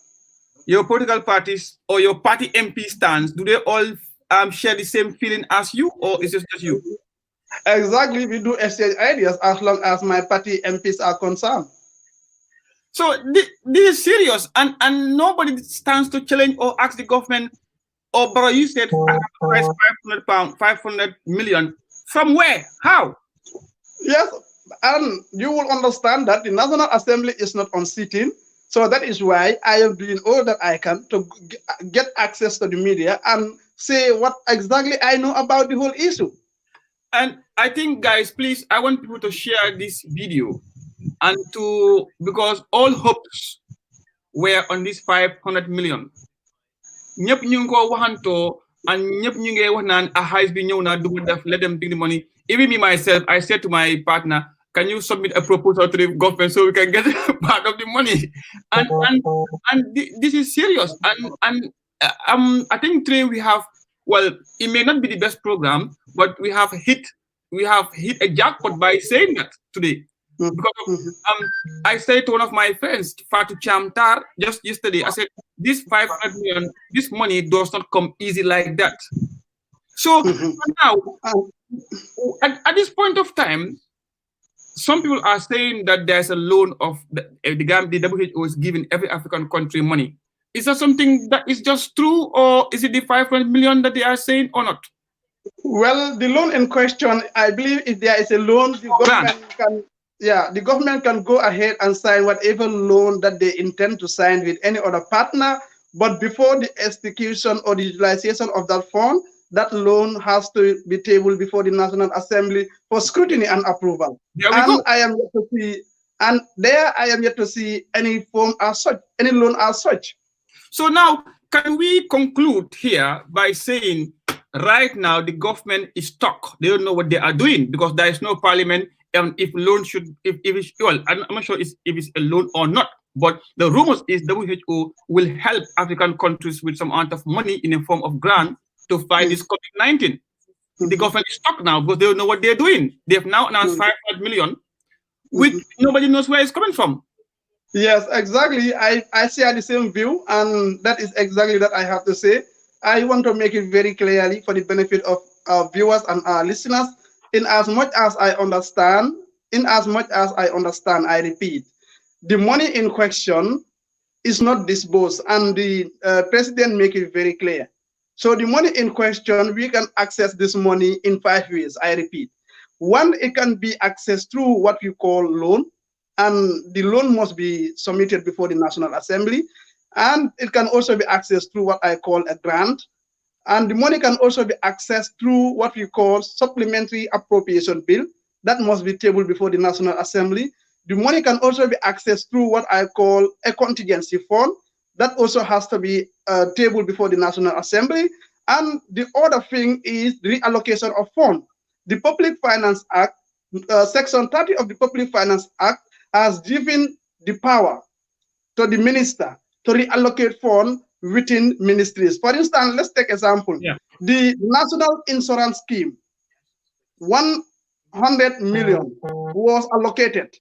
Your political parties or your party MP stance, do they all share the same feeling as you, or is it just you? Exactly, we do exchange ideas as long as my party MPs are concerned. So this is serious, and nobody stands to challenge or ask the government. Oh, bro, you said I have to raise £500, 500 million. From where? How? Yes, and you will understand that the National Assembly is not on sitting. So that is why I am doing all that I can to get access to the media and say what exactly I know about the whole issue. And I think, guys, please, I want people to share this video and because all hopes were on this 500 million. Ñëpp ñu ngi ko waxanto and ñëpp ñu ngi wax naan a xaalis bi ñëw na du def let them take the money. Even me myself, I said to my partner, can you submit a proposal to the government so we can get part of the money? And this is serious. And I think today we have, well, it may not be the best program, but we have hit a jackpot by saying that today. Because I said to one of my friends, Fatu Chamtar, just yesterday, I said, this 500 million, this money does not come easy like that. So now, at this point of time, some people are saying that there's a loan of the WHO is giving every African country money. Is that something that is just true, or is it the 500 million that they are saying or not? Well, the loan in question, I believe if there is a loan, the Grant. government can, yeah, the government can go ahead and sign whatever loan that they intend to sign with any other partner. But before the execution or the utilization of that fund, that loan has to be tabled before the National Assembly for scrutiny and approval. There we And go. I am yet to see, and there I am yet to see any form as such, any loan as such. So now, can we conclude here by saying right now the government is stuck? They don't know what they are doing because there is no parliament. And if loan should, if it's, well, I'm not sure if it's a loan or not. But the rumors is WHO will help African countries with some amount of money in the form of grant to fight this COVID-19. The government is stuck now because they don't know what they're doing. They have now announced 500 million, which nobody knows where it's coming from. Yes, exactly. I share the same view, and that is exactly that I have to say. I want to make it very clearly for the benefit of our viewers and our listeners. In as much as I understand, I repeat, the money in question is not disbursed, and the president make it very clear. So the money in question, we can access this money in 5 ways. I repeat, one, it can be accessed through what we call loan, and the loan must be submitted before the National Assembly, and it can also be accessed through what I call a grant, and the money can also be accessed through what we call supplementary appropriation bill that must be tabled before the National Assembly. The money can also be accessed through what I call a contingency fund that also has to be tabled before the National Assembly. And the other thing is the reallocation of funds. The Public Finance Act, Section 30 of the Public Finance Act has given the power to the minister to reallocate funds within ministries. For instance, let's take example. Yeah. The National Insurance Scheme, 100 million was allocated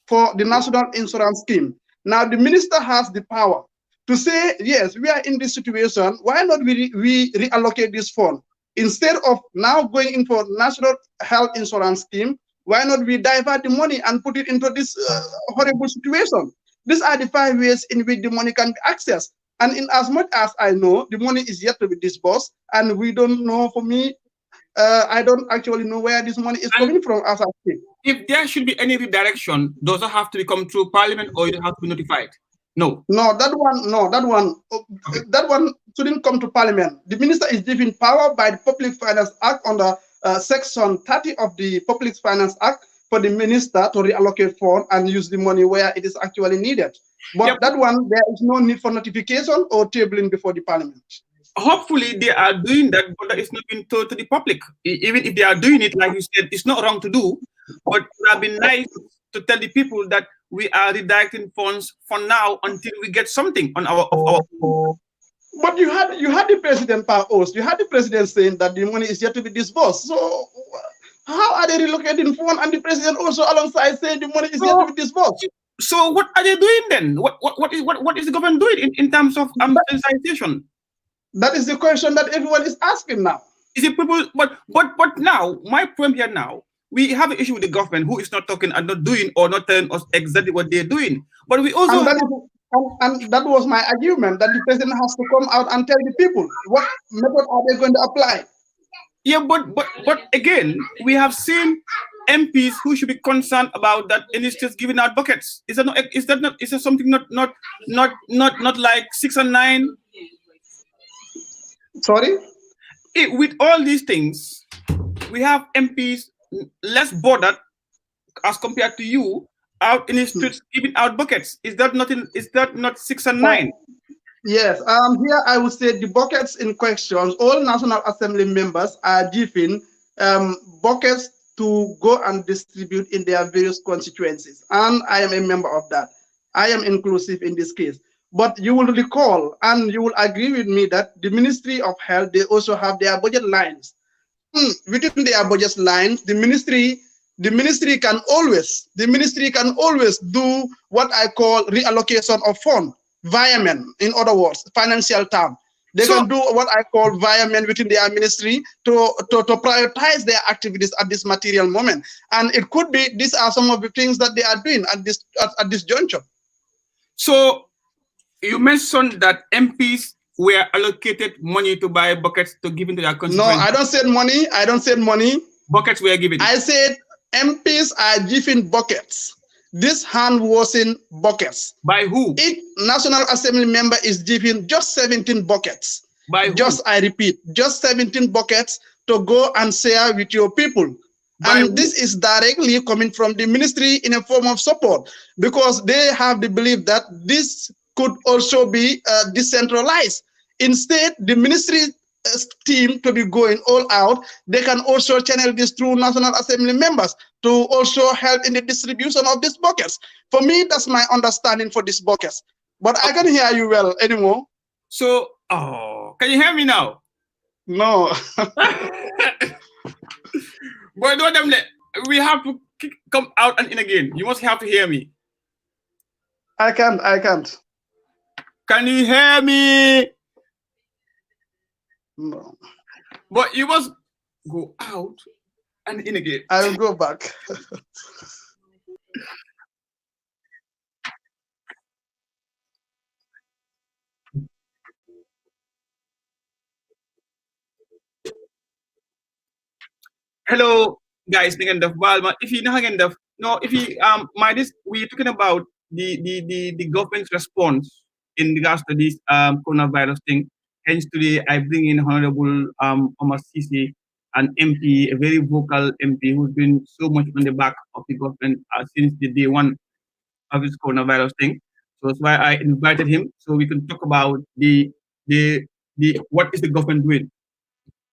for the National Insurance Scheme. Now the minister has the power to say, yes, we are in this situation. Why not we reallocate this fund? Instead of now going in for National Health Insurance Scheme, why not we divert the money and put it into this horrible situation? These are the 5 ways in which the money can be accessed. And in as much as I know, the money is yet to be disbursed, and we don't know, for me, I don't actually know where this money is coming from as I speak. If there should be any redirection, does it have to come through parliament or you have to be notified? No. No, that one shouldn't come to parliament. The minister is given power by the Public Finance Act under Section 30 of the Public Finance Act for the minister to reallocate funds and use the money where it is actually needed. But that one, there is no need for notification or tabling before the parliament. Hopefully they are doing that, but that is not being told to the public. Even if they are doing it, like you said, it's not wrong to do, but it would have been nice to tell the people that we are redirecting funds for now until we get something on our. But you had the president oath. You had the president saying that the money is yet to be disbursed. So how are they relocating funds and the president also alongside saying the money is yet to be disbursed? So what are they doing then? What is the government doing in terms of sensitization? That is the question that everyone is asking now. Is it people? But now my point here now, we have an issue with the government who is not talking and not doing or not telling us exactly what they're doing. But we also and that was my argument, that the president has to come out and tell the people what method are they going to apply. Yeah, but again, we have seen MPs who should be concerned about that, and it's just giving out buckets. Is that something not like 6 and 9? Sorry? With all these things, we have MPs less bothered as compared to you out in the streets giving out buckets. Is that not 6 and 9? Yes. Here I would say the buckets in question, all National Assembly members are given buckets to go and distribute in their various constituencies. And I am a member of that. I am inclusive in this case. But you will recall and you will agree with me that the Ministry of Health, they also have their budget lines. Within their budget lines, the ministry can always do what I call reallocation of funds, viament, in other words, financial term. They can do what I call viament within their ministry to prioritize their activities at this material moment. And it could be these are some of the things that they are doing at this juncture. So you mentioned that MPs were allocated money to buy buckets to give into their No, constituency. I don't say money. I don't say money. Buckets were given. I said MPs are giving buckets. This hand washing buckets. By who? Each National Assembly member is giving just 17 buckets. By who? Just, I repeat, just 17 buckets to go and share with your people. By And who? this is directly coming from the ministry in a form of support, because they have the belief that this could also be decentralized. Instead, the ministry team to be going all out, they can also channel this through National Assembly members to also help in the distribution of these buckets. For me, that's my understanding for these buckets. But I can hear you well anymore. So, can you hear me now? No. But don't them we have to come out and in again. You must have to hear me. I can't. Can you hear me? No. But you must go out and in again. I will go back. Hello, guys. If you know again, no, if you this we're talking about the government's response in regards to this coronavirus thing. Hence today I bring in Honorable Omar Sisi, an MP, a very vocal MP who's been so much on the back of the government since the day one of this coronavirus thing. So that's why I invited him so we can talk about the what is the government doing,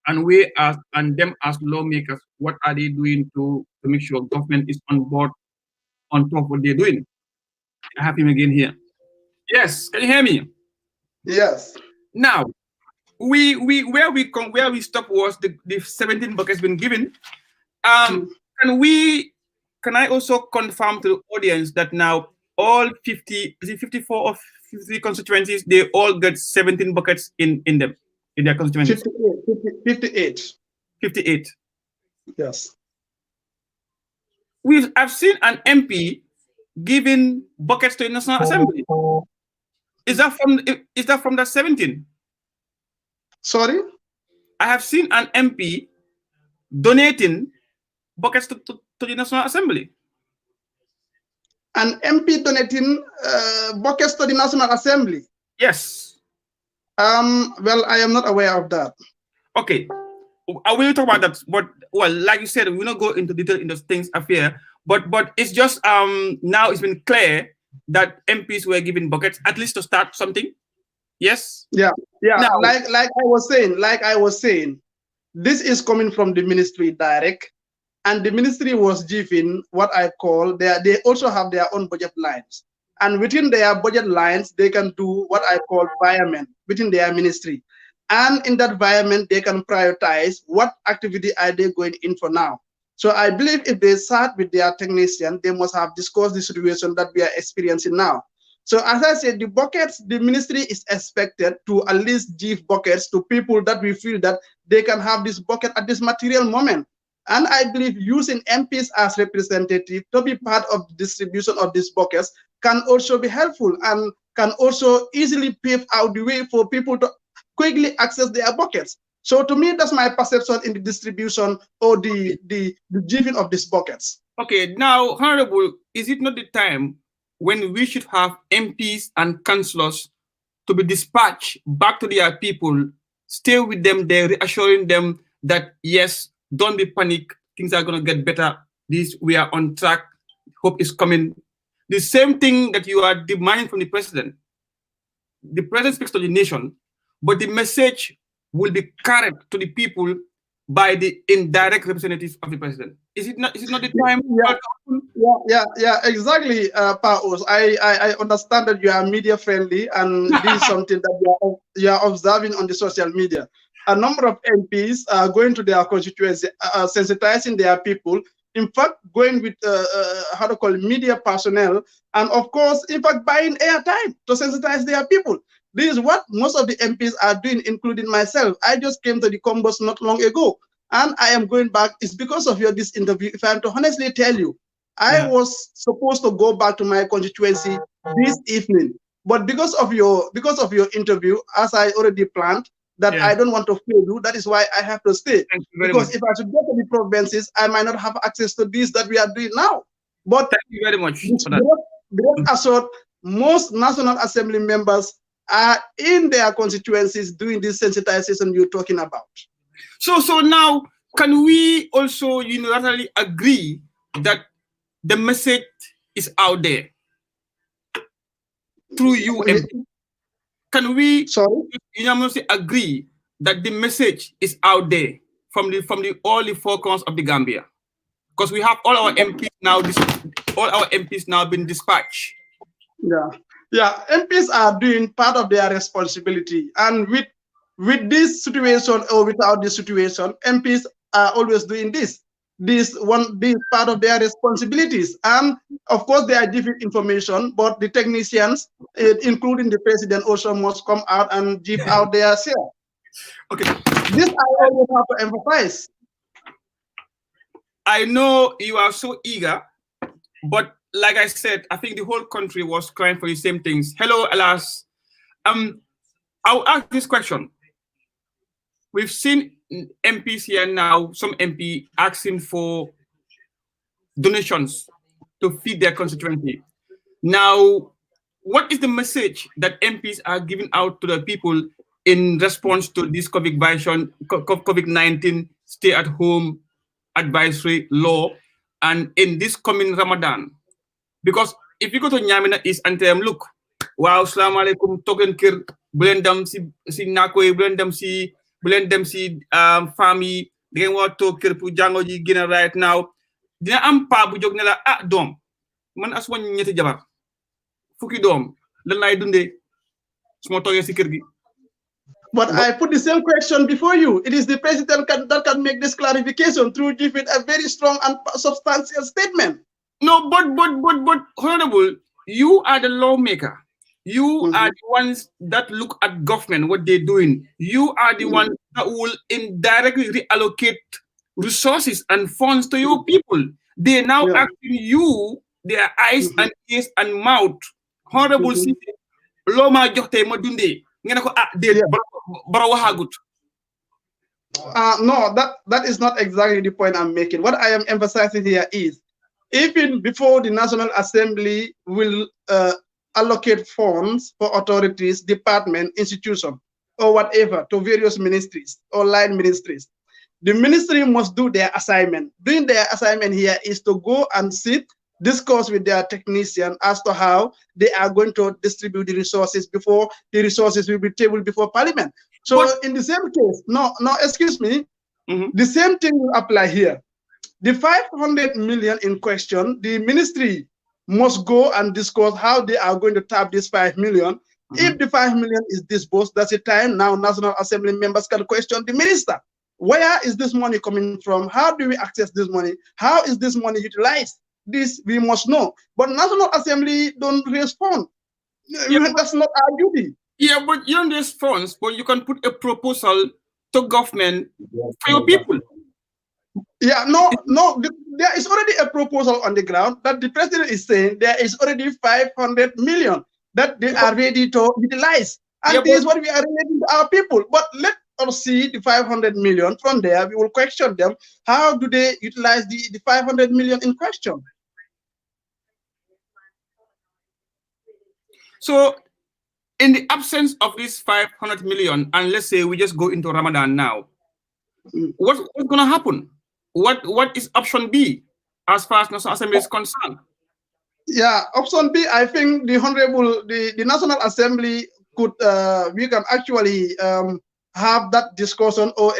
and we as and them as lawmakers, what are they doing to make sure government is on board on top of what they're doing. I have him again here. Yes, can you hear me? Yes. Now, where we stopped was the 17 buckets been given. Can I also confirm to the audience that now all 50, is it 54 or 53 constituencies, they all get 17 buckets in them, in their constituencies? 58. 58. Yes. I've seen an MP giving buckets to the National Assembly. Is that from the 17? Sorry? I have seen an MP donating buckets to the National Assembly. An MP donating buckets to the National Assembly? Yes. Well, I am not aware of that. Okay. I will talk about that, but well, like you said, we will not go into detail in those things affair. But it's just now it's been clear that MPs were given buckets at least to start something. Yes. Yeah. Now, like I was saying, this is coming from the ministry direct, and the ministry was given what I call they also have their own budget lines, and within their budget lines they can do what I call environment within their ministry, and in that environment they can prioritize what activity are they going in for now. So I believe if they start with their technician, they must have discussed the situation that we are experiencing now. So as I said, the buckets, the ministry is expected to at least give buckets to people that we feel that they can have this bucket at this material moment. And I believe using MPs as representative to be part of the distribution of these buckets can also be helpful and can also easily pave out the way for people to quickly access their buckets. So to me, that's my perception in the distribution or the giving of these buckets. Okay, now, Honorable, is it not the time when we should have MPs and councillors to be dispatched back to their people, stay with them there, reassuring them that, yes, don't be panic, things are going to get better, we are on track, hope is coming. The same thing that you are demanding from the president. The president speaks to the nation, but the message will be carried to the people by the indirect representatives of the president. Is it not the time? Yeah, exactly, Paus. I understand that you are media friendly, and this is something that you are observing on the social media. A number of MPs are going to their constituency, sensitizing their people. In fact, going with media personnel, and of course, in fact, buying airtime to sensitize their people. This is what most of the MPs are doing, including myself. I just came to the Combos not long ago, and I am going back. It's because of this interview. If I am to honestly tell you, I was supposed to go back to my constituency this evening, But because of your interview, as I already planned, that I don't want to fail you. That is why I have to stay. Because if I should go to the provinces, I might not have access to this that we are doing now. But thank you very much for that. Assured, most National Assembly members are in their constituencies doing this sensitization you're talking about. So now, can we also unilaterally agree that the message is out there through you? Can we unanimously agree that the message is out there from all the four corners of the Gambia? Because we have all our MPs now been dispatched. Yeah, MPs are doing part of their responsibility, and with this situation or without this situation, MPs are always doing this part of their responsibilities. And of course, they are giving information, but the technicians, including the president, also must come out and give out their share. Okay. This I always have to emphasize. I know you are so eager, but like I said, I think the whole country was crying for the same things. Hello, Alas. I'll ask this question. We've seen MPs here now, some MP asking for donations to feed their constituency. Now, what is the message that MPs are giving out to the people in response to this COVID-19 stay-at-home advisory law and in this coming Ramadan? Because if you go to Nyamina East and tell them, look, wow, assalamu alaikum, token kir, blendam si nakoy, blendam si family, they want to kir pu jango ji gina right now. Dina am pa bu jog ne la dom man as won ñetti jabar fukki dom lan lay dundé suma toge ci kër gi. But I put the same question before you. It is the president that can make this clarification through giving a very strong and substantial statement. No, but Honorable, you are the lawmaker. You are the ones that look at government, what they're doing. You are the ones that will indirectly reallocate resources and funds to your people. They now asking you their eyes and ears and mouth. Honorable, loma joxte ma dundé ngene ko bara waxagut. No, that is not exactly the point I'm making. What I am emphasizing here is, even before the National Assembly will allocate funds for authorities, department, institution, or whatever to various ministries or line ministries, the ministry must do their assignment. Doing their assignment here is to go and sit, discuss with their technician as to how they are going to distribute the resources before the resources will be tabled before Parliament. So in the same case, no, excuse me, the same thing will apply here. The 500 million in question, the ministry must go and discuss how they are going to tap this 5 million. If the 5 million is disbursed, that's the time now National Assembly members can question the minister. Where is this money coming from? How do we access this money? How is this money utilized? This we must know. But National Assembly don't respond. That's not our duty. Yeah, but you don't respond, but you can put a proposal to government for your people. Yeah, no, there is already a proposal on the ground that the president is saying there is already 500 million that they are ready to utilize. And this is what we are relating to our people. But let us see the 500 million. From there, we will question them. How do they utilize the 500 million in question? So, in the absence of this 500 million, and let's say we just go into Ramadan now, what's going to happen? What is option B as far as National Assembly is concerned? Yeah, option B, I think the National Assembly could, we can actually have that discussion, or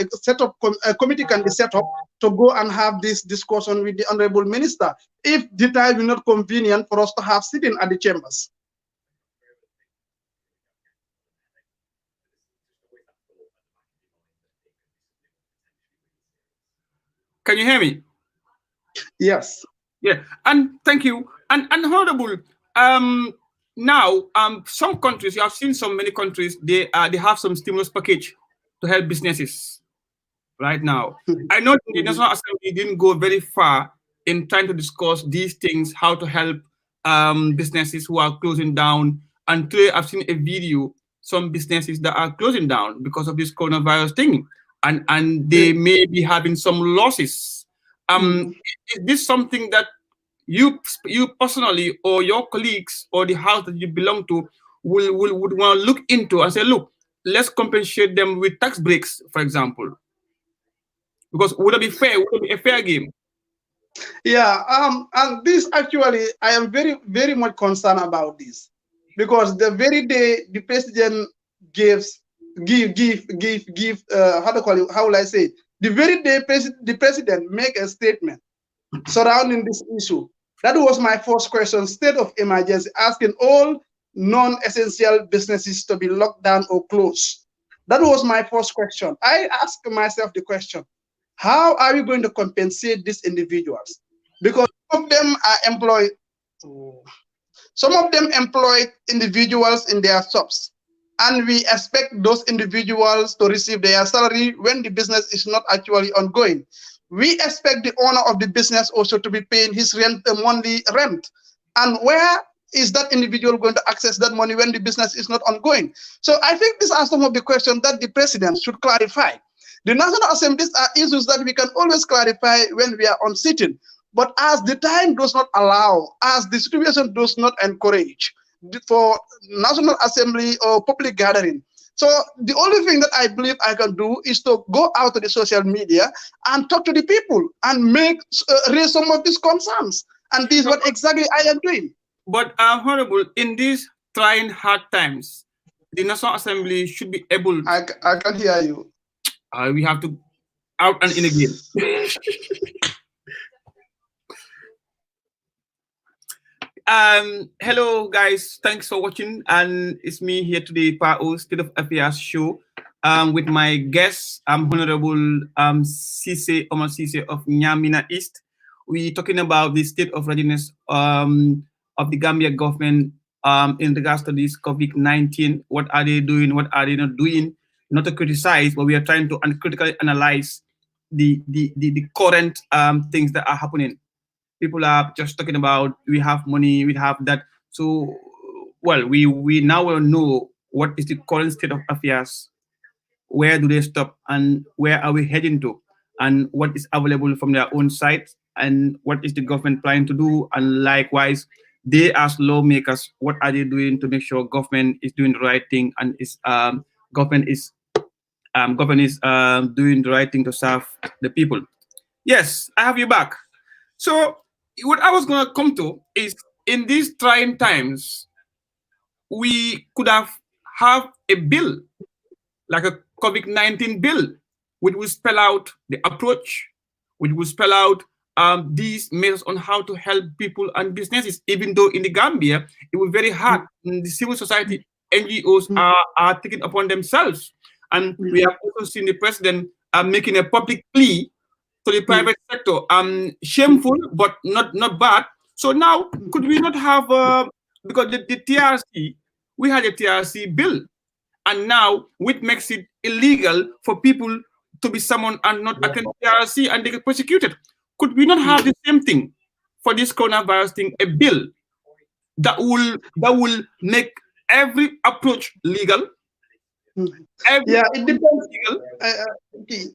a committee can be set up to go and have this discussion with the Honorable Minister, if the time is not convenient for us to have sitting at the chambers. Can you hear me? Yes. Yeah, and thank you. And Honorable, now some countries, you have seen many countries, they have some stimulus package to help businesses right now. I know the National Assembly didn't go very far in trying to discuss these things, how to help businesses who are closing down, And today I've seen a video, some businesses that are closing down because of this coronavirus thing, and they may be having some losses. Is this something that you personally or your colleagues or the house that you belong to would want to look into and say, look, let's compensate them with tax breaks, for example? Because would it be fair? Would it be a fair game? Yeah, and this actually, I am very, very much concerned about this, because the very day the president gives, how to call it, how will I say it? The very day the president make a statement surrounding this issue, that was my first question: state of emergency, asking all non-essential businesses to be locked down or closed. That was my first question. I asked myself the question: how are we going to compensate these individuals? Because some of them are employed, some of them employ individuals in their shops, and we expect those individuals to receive their salary when the business is not actually ongoing. We expect the owner of the business also to be paying his rent, monthly rent. And where is that individual going to access that money when the business is not ongoing? So I think these are some of the questions that the president should clarify. The National Assemblies are issues that we can always clarify when we are on sitting. But as the time does not allow, as the situation does not encourage for National Assembly or public gathering, so the only thing that I believe I can do is to go out to the social media and talk to the people and raise some of these concerns. And this is what exactly I am doing. But Honorable, in these trying hard times, the National Assembly should be able. I can hear you. We have to out and in again. Hello guys, thanks for watching, and it's me here today, Pao State of Affairs show, with my guest, Honorable Cisse Omar Cisse of Nyamina East. We talking about the state of readiness of the Gambia government in regards to this COVID-19. What are they doing? What are they not doing? Not to criticize, but we are trying to critically analyze the current things that are happening. People are just talking about we have money, we have that. So, well, we now will know what is the current state of affairs, where do they stop, and where are we heading to, and what is available from their own side, and what is the government planning to do, and likewise, they as lawmakers, what are they doing to make sure government is doing the right thing and is government is doing the right thing to serve the people. Yes, I have you back. So what I was going to come to is, in these trying times, we could have a bill, like a COVID-19 bill, which will spell out the approach, which will spell out these measures on how to help people and businesses, even though in the Gambia, it was very hard. The civil society NGOs are taking upon themselves. And we have also seen the president making a public plea to the private sector. Shameful, but not bad. So now, could we not have, because the TRC, we had a TRC bill, and now which makes it illegal for people to be summoned and not attend TRC and they get prosecuted. Could we not have the same thing for this coronavirus thing, a bill that will make every approach legal? Yeah, it depends.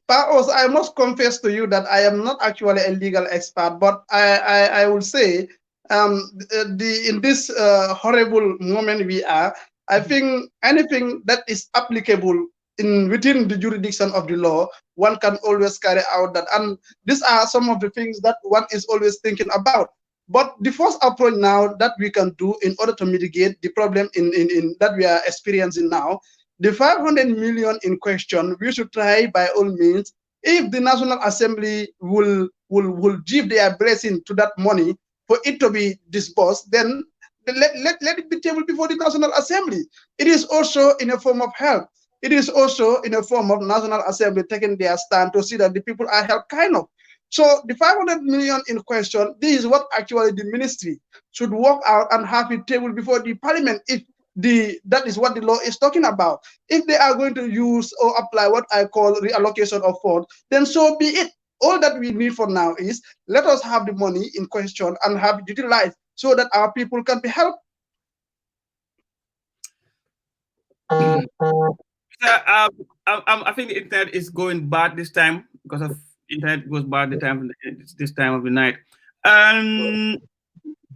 Paos, I must confess to you that I am not actually a legal expert, but I will say in this horrible moment we are, I think anything that is applicable within the jurisdiction of the law, one can always carry out that. And these are some of the things that one is always thinking about. But the first approach now that we can do in order to mitigate the problem in that we are experiencing now, the 500 million in question, we should try by all means, if the National Assembly will give their blessing to that money for it to be disbursed, then let it be tabled before the National Assembly. It is also in a form of help. It is also in a form of National Assembly taking their stand to see that the people are helped kind of. So the 500 million in question, this is what actually the ministry should work out and have it tabled before the parliament if that is what the law is talking about. If they are going to use or apply what I call reallocation of funds, then so be it. All that we need for now is let us have the money in question and have it utilized so that our people can be helped. I think the internet is going bad this time because of internet goes bad the time this time of the night. Um,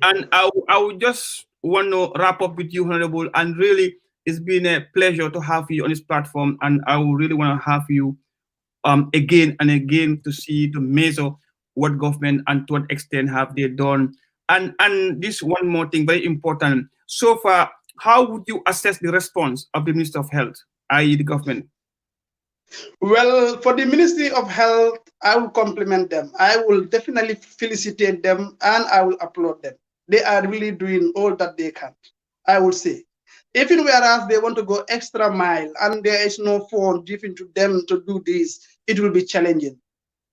and I would just want to wrap up with you, Honorable. And really, it's been a pleasure to have you on this platform. And I would really want to have you again and again to see, to measure what government and to what extent have they done. And this one more thing, very important. So far, how would you assess the response of the Minister of Health, i.e. the government? Well, for the Ministry of Health, I will compliment them. I will definitely felicitate them and I will applaud them. They are really doing all that they can, I would say. Even whereas they want to go extra mile and there is no phone given to them to do this, it will be challenging.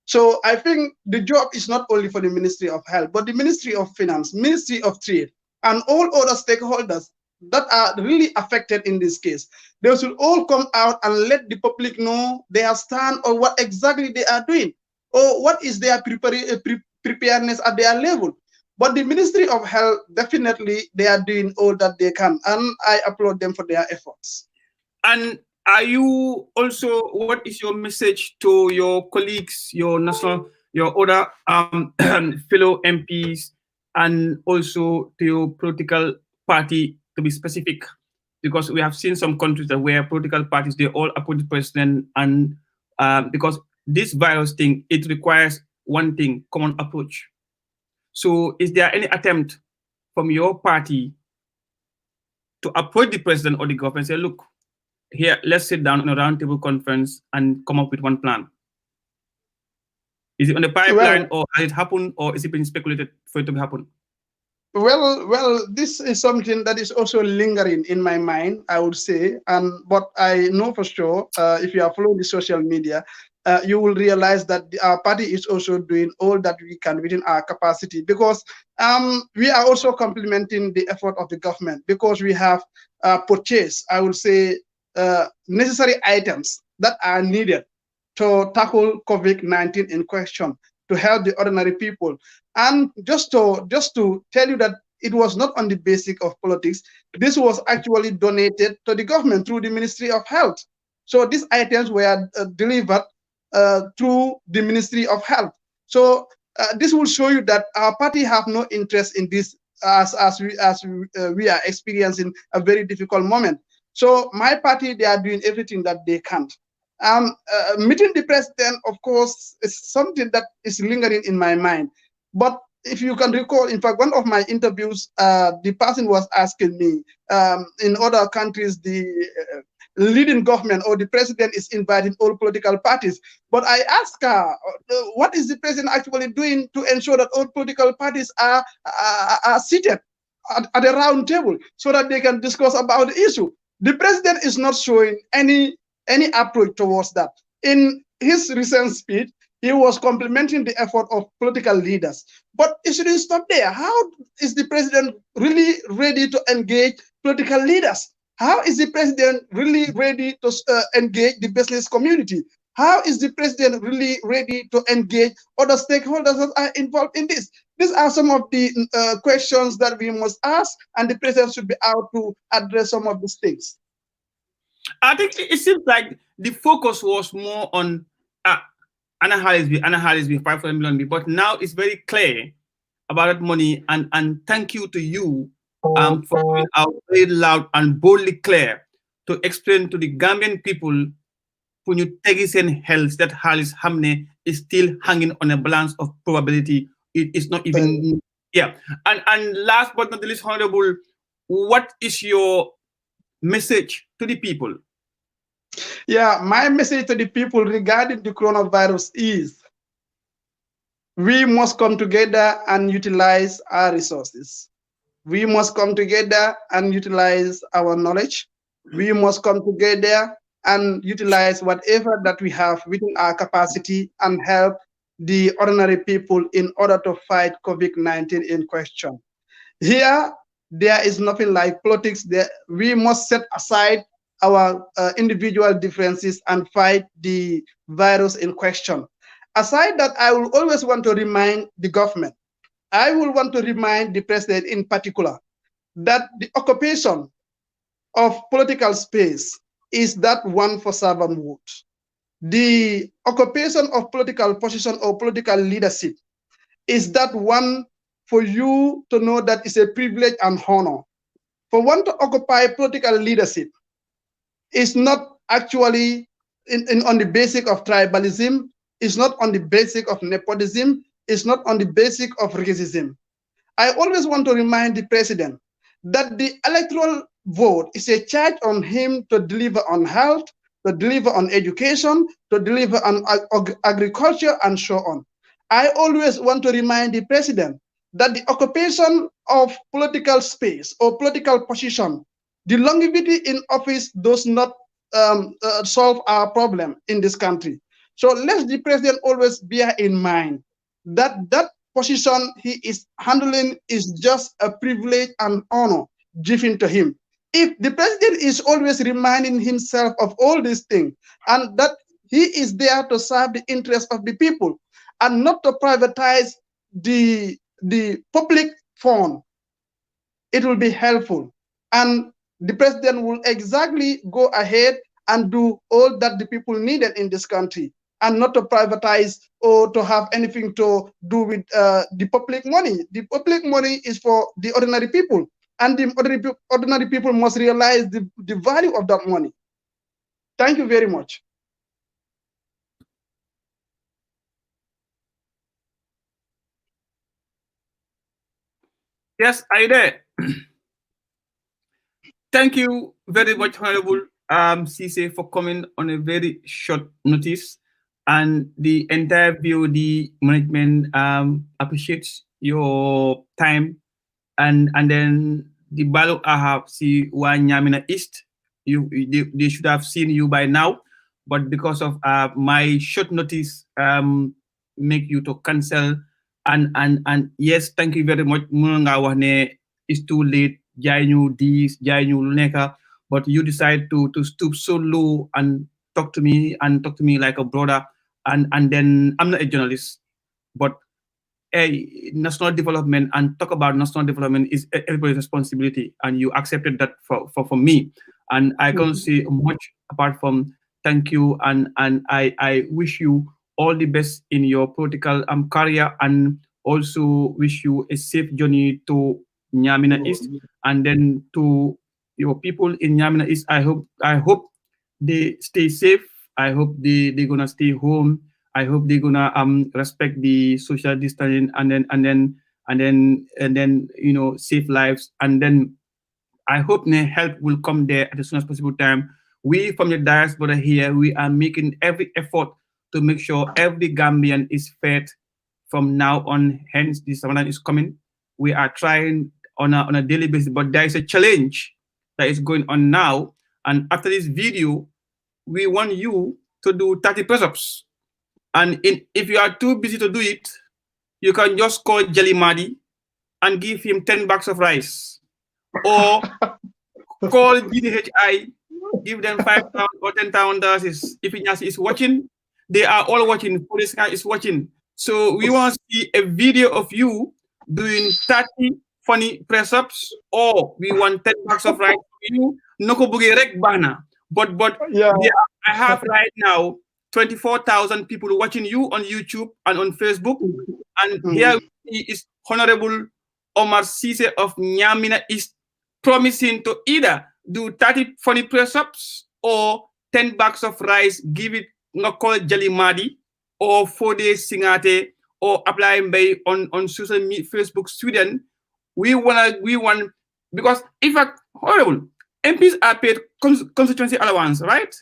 So I think the job is not only for the Ministry of Health, but the Ministry of Finance, Ministry of Trade, and all other stakeholders that are really affected in this case. They should all come out and let the public know their stand or what exactly they are doing, or what is their preparedness at their level. But the Ministry of Health, definitely, they are doing all that they can, and I applaud them for their efforts. And are you also, what is your message to your colleagues, your national, your other fellow MPs, and also to your political party, to be specific? Because we have seen some countries that where political parties, they all appoint the president, and because this virus thing, it requires one thing, common approach. So is there any attempt from your party to approach the president or the government and say, look, here, let's sit down on a roundtable conference and come up with one plan? Is it on the pipeline, or has it happened, or is it been speculated for it to happen? Well, this is something that is also lingering in my mind, I would say. And but I know for sure, if you are following the social media, you will realize that our party is also doing all that we can within our capacity, because we are also complementing the effort of the government, because we have purchased, I would say, necessary items that are needed to tackle COVID-19 in question, to help the ordinary people. And just to tell you that it was not on the basis of politics. This was actually donated to the government through the Ministry of Health. So these items were delivered through the Ministry of Health. So this will show you that our party have no interest in this, as we are experiencing a very difficult moment. So my party, they are doing everything that they can. Meeting the president, of course, is something that is lingering in my mind. But if you can recall, in fact, one of my interviews, the person was asking me, in other countries, the leading government or the president is inviting all political parties. But I asked her, what is the president actually doing to ensure that all political parties are seated at a round table so that they can discuss about the issue? The president is not showing any approach towards that. In his recent speech, he was complimenting the effort of political leaders. But it shouldn't stop there. How is the president really ready to engage political leaders? How is the president really ready to engage the business community? How is the president really ready to engage other stakeholders that are involved in this? These are some of the questions that we must ask, and the president should be out to address some of these things. I think it seems like the focus was more on Anna Harrisby, 500 million, but now it's very clear about that money, and thank you to you for being out very loud and boldly clear to explain to the Gambian people when you take it in health that Harris Hamne is still hanging on a balance of probability. It is not even And last but not the least, Honorable, what is your message to the people? Yeah, my message to the people regarding the coronavirus is we must come together and utilize our resources. We must come together and utilize our knowledge. We must come together and utilize whatever that we have within our capacity and help the ordinary people in order to fight COVID-19 in question. Here, there is nothing like politics. We must set aside our individual differences and fight the virus in question. Aside that, I will always want to remind the government, I will want to remind the president in particular, that the occupation of political space is that one for servanthood. The occupation of political position or political leadership is that one for you to know that is a privilege and honor. For one to occupy political leadership is not actually on the basic of tribalism, it's not on the basic of nepotism, it's not on the basic of racism. I always want to remind the president that the electoral vote is a charge on him to deliver on health, to deliver on education, to deliver on agriculture, and so on. I always want to remind the president that the occupation of political space or political position, the longevity in office does not solve our problem in this country. So let the president always bear in mind that that position he is handling is just a privilege and honor given to him. If the president is always reminding himself of all these things and that he is there to serve the interests of the people and not to privatize the public fund, it will be helpful. And the president will exactly go ahead and do all that the people needed in this country and not to privatize or to have anything to do with the public money. The public money is for the ordinary people, and the ordinary people must realize the value of that money. Thank you very much. Yes, are you there? Thank you very much, Honorable Cisse, for coming on a very short notice. And the entire BOD management appreciates your time. And then the Balo Ahab see one Yamina East. They should have seen you by now, but because of my short notice, make you to cancel. And yes, thank you very much. It's too late. Jaay ñu this, jaay ñu lu nekk, but you decide to stoop so low and talk to me like a brother. And then I'm not a journalist, but national development and talk about national development is everybody's responsibility, and you accepted that for me, and I can't say much apart from thank you, and I wish you all the best in your political career, and also wish you a safe journey to Nyamina East, and then to your people in Nyamina East. I hope they stay safe. I hope they're gonna stay home. I hope they're gonna respect the social distancing, and then save lives. And then I hope help will come there at as soon as possible time. We from the diaspora here, we are making every effort to make sure every Gambian is fed from now on. Hence, this Ramadan is coming. We are trying on a daily basis, but there is a challenge that is going on now. And after this video, we want you to do 30 press-ups. And if you are too busy to do it, you can just call Jelly Madi and give him 10 bags of rice. Or call GDHI, give them $5,000 or $10,000. If Inyasi is watching, they are all watching. Police guy is watching. So we want to see a video of you doing 30 funny press-ups, or we want 10 bags of rice for you. Noko buge rek bana. But yeah, I have right now 24,000 people watching you on YouTube and on Facebook. And here is Honorable Omar Cisse of Nyamina East promising to either do 30 funny press-ups or 10 bags of rice, give it call Jali Madi, or 4 days Singate, or apply on social media, Facebook, Sweden. We want, because in fact, horrible, MPs are paid constituency allowance, right?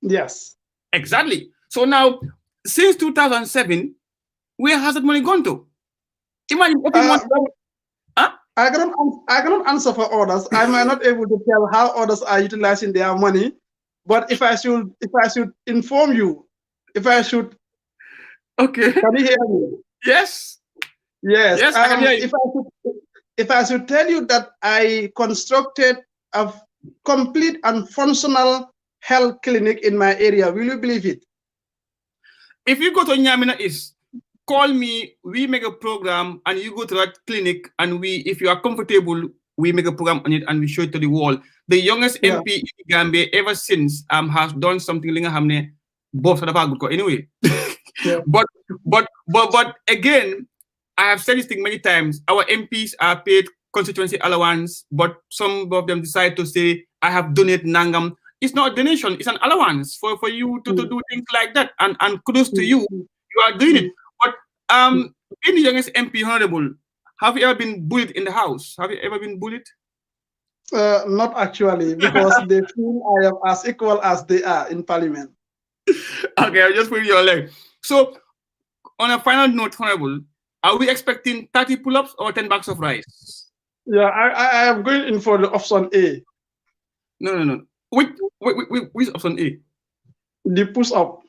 Yes. Exactly. So now, since 2007, where has that money gone to? Imagine I cannot answer for others. I might not able to tell how others are utilizing their money, but if I should inform you, okay, can you hear me? Yes. Yes. I can hear you. If I should tell you that I constructed a complete and functional health clinic in my area, will you believe it? If you go to Nyamina East, call me, we make a program, and you go to that clinic, and if you are comfortable, we make a program on it and we show it to the world. The youngest Yeah. MP in Gambia ever since has done something linga hamne both anyway. Yeah. but again, I have said this thing many times. Our MPs are paid constituency allowance, but some of them decide to say, I have donated Nangam. It's not a donation, it's an allowance for you to do things like that. And kudos to you. You are doing it. But being the youngest MP, Honorable, have you ever been bullied in the house? Have you ever been bullied? Not actually, because they feel I am as equal as they are in parliament. Okay, I'll just put your leg. So, on a final note, Honorable, are we expecting 30 pull-ups or 10 bags of rice? Yeah, I am going in for the option A. No. Which option A? The push-up.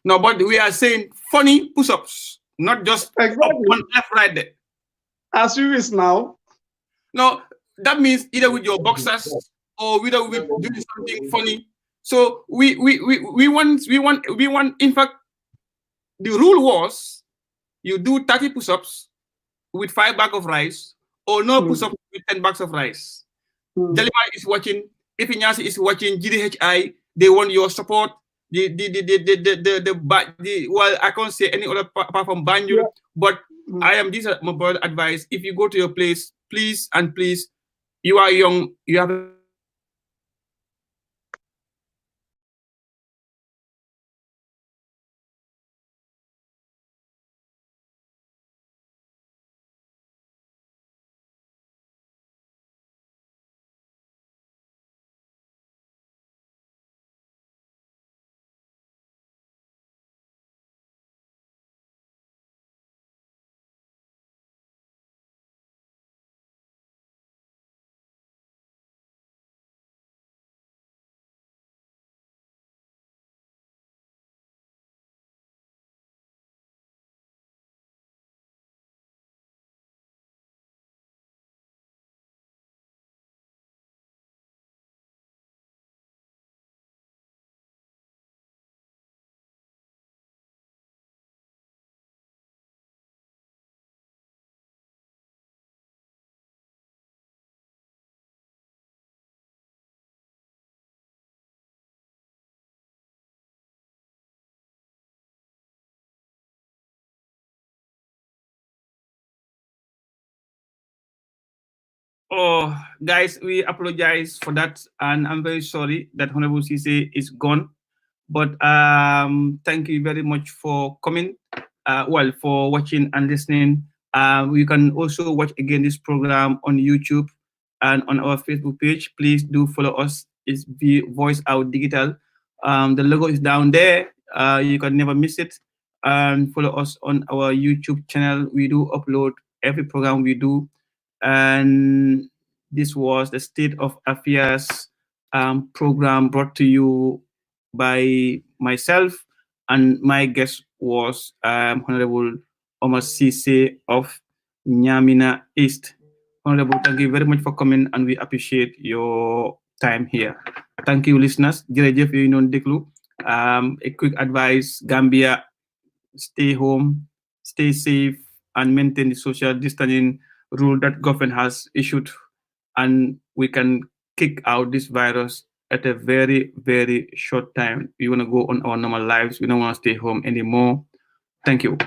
No, but we are saying funny push-ups, not just Exactly. up, one, left, right there. As you is now. No, that means either with your boxers or either with doing something funny. So we want, in fact, the rule was you do 30 push-ups with 5 bags of rice or no push-ups with 10 bags of rice. Jalima is watching, if Inyasi is watching, GDHI, they want your support. Well, I can't say any other apart from Banjul, but this is my brother advice. If you go to your place, please, you are young, you have Oh, guys, we apologize for that, and I'm very sorry that Honorable Cisse is gone. But thank you very much for coming. For watching and listening. You can also watch again this program on YouTube and on our Facebook page. Please do follow us. It's Voice Out Digital. The logo is down there. You can never miss it. And follow us on our YouTube channel. We do upload every program we do. And this was the State of Affairs program brought to you by myself, and my guest was Honorable Omar Cisse of Nyamina East. Honorable, thank you very much for coming, and we appreciate your time here. Thank you, listeners. Jërëjëf yooyu noonu déglu. A quick advice: Gambia, stay home, stay safe, and maintain the social distancing rule that government has issued, and we can kick out this virus at a very, very short time. We want to go on our normal lives. We don't want to stay home anymore. Thank you.